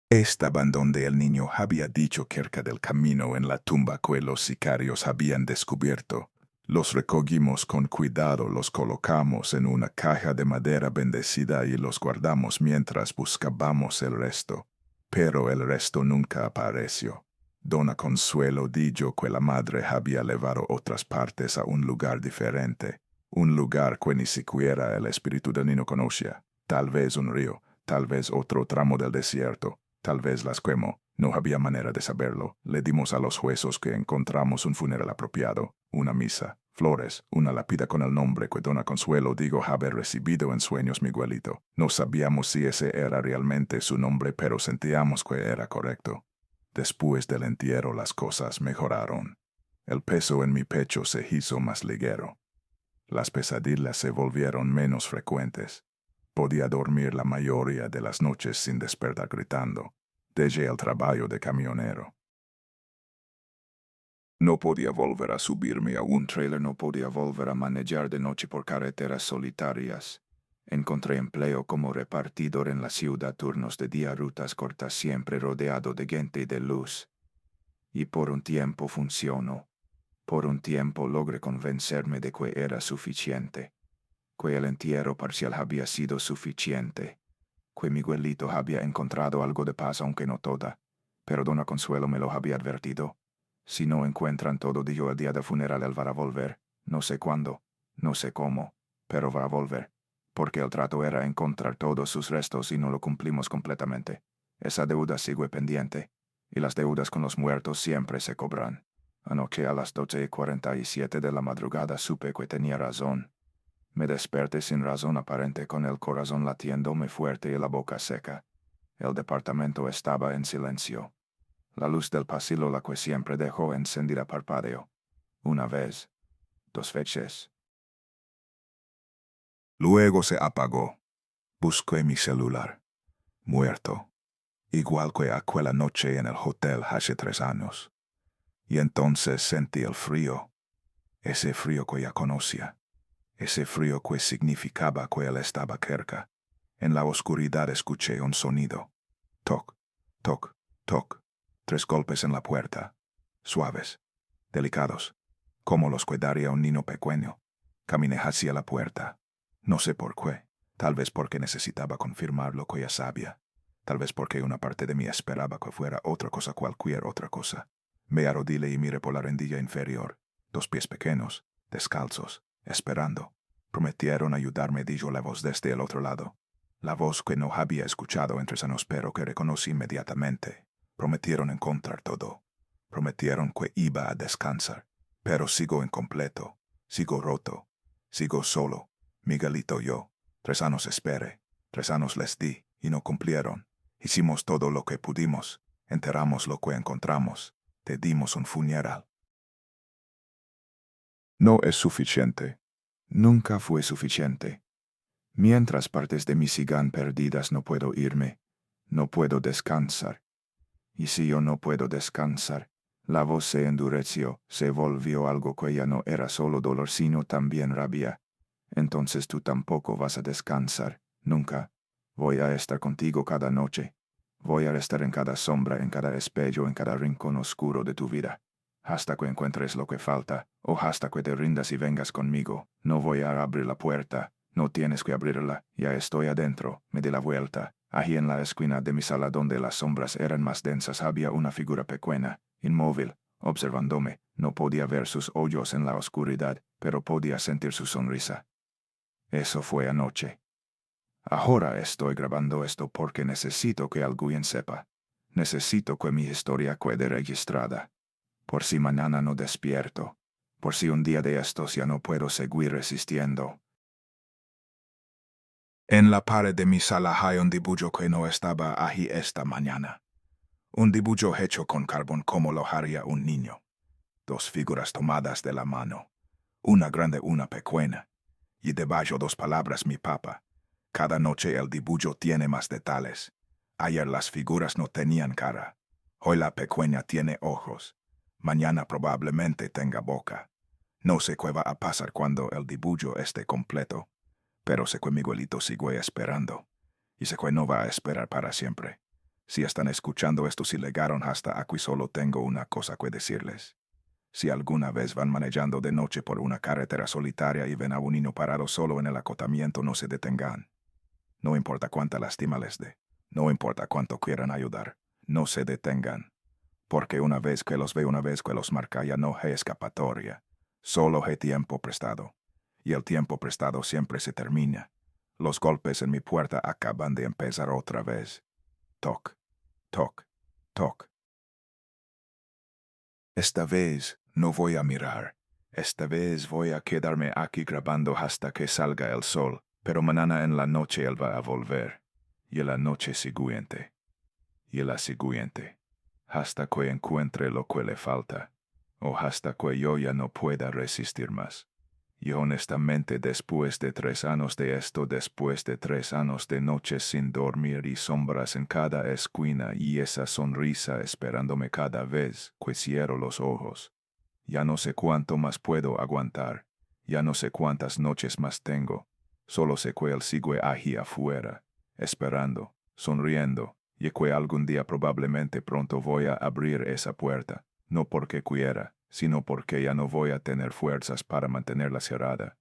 Estaban donde el niño había dicho, cerca del camino, en la tumba que los sicarios habían descubierto. Los recogimos con cuidado, los colocamos en una caja de madera bendecida y los guardamos mientras buscábamos el resto. Pero el resto nunca apareció. Dona Consuelo dijo que la madre había llevado otras partes a un lugar diferente, un lugar que ni siquiera el espíritu del niño conocía. Tal vez un río, tal vez otro tramo del desierto, tal vez las quemó. No había manera de saberlo. Le dimos a los huesos que encontramos un funeral apropiado, una misa, flores, una lápida con el nombre que Dona Consuelo dijo haber recibido en sueños Miguelito. No sabíamos si ese era realmente su nombre, pero sentíamos que era correcto. Después del entierro las cosas mejoraron. El peso en mi pecho se hizo más ligero. Las pesadillas se volvieron menos frecuentes. Podía dormir la mayoría de las noches sin despertar gritando. Dejé el trabajo de camionero. No podía volver a subirme a un trailer, no podía volver a manejar de noche por carreteras solitarias. Encontré empleo como repartidor en la ciudad, turnos de día, rutas cortas, siempre rodeado de gente y de luz. Y por un tiempo funcionó. Por un tiempo logré convencerme de que era suficiente, que el entierro parcial había sido suficiente, que Miguelito había encontrado algo de paz aunque no toda, pero Dona Consuelo me lo había advertido. Si no encuentran todo, dijo, el día del funeral él va a volver, no sé cuándo, no sé cómo, pero va a volver, porque el trato era encontrar todos sus restos y no lo cumplimos completamente. Esa deuda sigue pendiente, y las deudas con los muertos siempre se cobran. Anoche a las 12:47 de la madrugada supe que tenía razón. Me desperté sin razón aparente, con el corazón latiéndome fuerte y la boca seca. El departamento estaba en silencio. La luz del pasillo, la que siempre dejó encendida, parpadeó. Una vez, 2 veces. Luego se apagó. Busqué mi celular. Muerto. Igual que aquella noche en el hotel hace 3 años. Y entonces sentí el frío. Ese frío que ya conocía. Ese frío que significaba que él estaba cerca. En la oscuridad escuché un sonido. Toc, toc, toc. 3 golpes en la puerta. Suaves, delicados, como los que daría un niño pequeño. Caminé hacia la puerta. No sé por qué. Tal vez porque necesitaba confirmar lo que ya sabía. Tal vez porque una parte de mí esperaba que fuera otra cosa, cualquier otra cosa. Me arrodillé y miré por la rendilla inferior. 2 pies pequeños, descalzos, esperando. Prometieron ayudarme, dijo la voz desde el otro lado. La voz que no había escuchado entre años, pero que reconocí inmediatamente. Prometieron encontrar todo. Prometieron que iba a descansar. Pero sigo incompleto. Sigo roto. Sigo solo. Miguelito, yo. 3 años esperé. 3 años les di y no cumplieron. Hicimos todo lo que pudimos. Enterramos lo que encontramos. Te dimos un funeral. No es suficiente. Nunca fue suficiente. Mientras partes de mí sigan perdidas, no puedo irme. No puedo descansar. Y si yo no puedo descansar, la voz se endureció, se volvió algo que ya no era solo dolor, sino también rabia. Entonces tú tampoco vas a descansar, nunca. Voy a estar contigo cada noche. Voy a estar en cada sombra, en cada espejo, en cada rincón oscuro de tu vida. Hasta que encuentres lo que falta, o hasta que te rindas y vengas conmigo. No voy a abrir la puerta. No tienes que abrirla, ya estoy adentro. Me di la vuelta. Allí en la esquina de mi sala donde las sombras eran más densas había una figura pequeña, inmóvil, observándome. No podía ver sus ojos en la oscuridad, pero podía sentir su sonrisa. Eso fue anoche. Ahora estoy grabando esto porque necesito que alguien sepa. Necesito que mi historia quede registrada. Por si mañana no despierto. Por si un día de estos ya no puedo seguir resistiendo. En la pared de mi sala hay un dibujo que no estaba allí esta mañana. Un dibujo hecho con carbón como lo haría un niño. Dos figuras tomadas de la mano. Una grande, una pequeña. Y debajo dos palabras mi papá. Cada noche el dibujo tiene más detalles. Ayer las figuras no tenían cara. Hoy la pequeña tiene ojos. Mañana probablemente tenga boca. No sé qué va a pasar cuando el dibujo esté completo. Pero sé que Miguelito sigue esperando. Y sé que no va a esperar para siempre. Si están escuchando esto y llegaron hasta aquí, solo tengo una cosa que decirles. Si alguna vez van manejando de noche por una carretera solitaria y ven a un niño parado solo en el acotamiento, no se detengan. No importa cuánta lástima les dé. No importa cuánto quieran ayudar. No se detengan. Porque una vez que los ve, una vez que los marca, ya no hay escapatoria. Solo hay tiempo prestado. Y el tiempo prestado siempre se termina. Los golpes en mi puerta acaban de empezar otra vez. Toc, toc, toc. Esta vez no voy a mirar. Esta vez voy a quedarme aquí grabando hasta que salga el sol. Pero mañana en la noche él va a volver. Y en la noche siguiente. Y en la siguiente. Hasta que encuentre lo que le falta. O hasta que yo ya no pueda resistir más. Y honestamente, después de 3 años de esto, después de 3 años de noches sin dormir y sombras en cada esquina y esa sonrisa esperándome cada vez que cierro los ojos, ya no sé cuánto más puedo aguantar, ya no sé cuántas noches más tengo, solo sé que él sigue allí afuera, esperando, sonriendo, y que algún día probablemente pronto voy a abrir esa puerta, no porque quiera, sino porque ya no voy a tener fuerzas para mantenerla cerrada.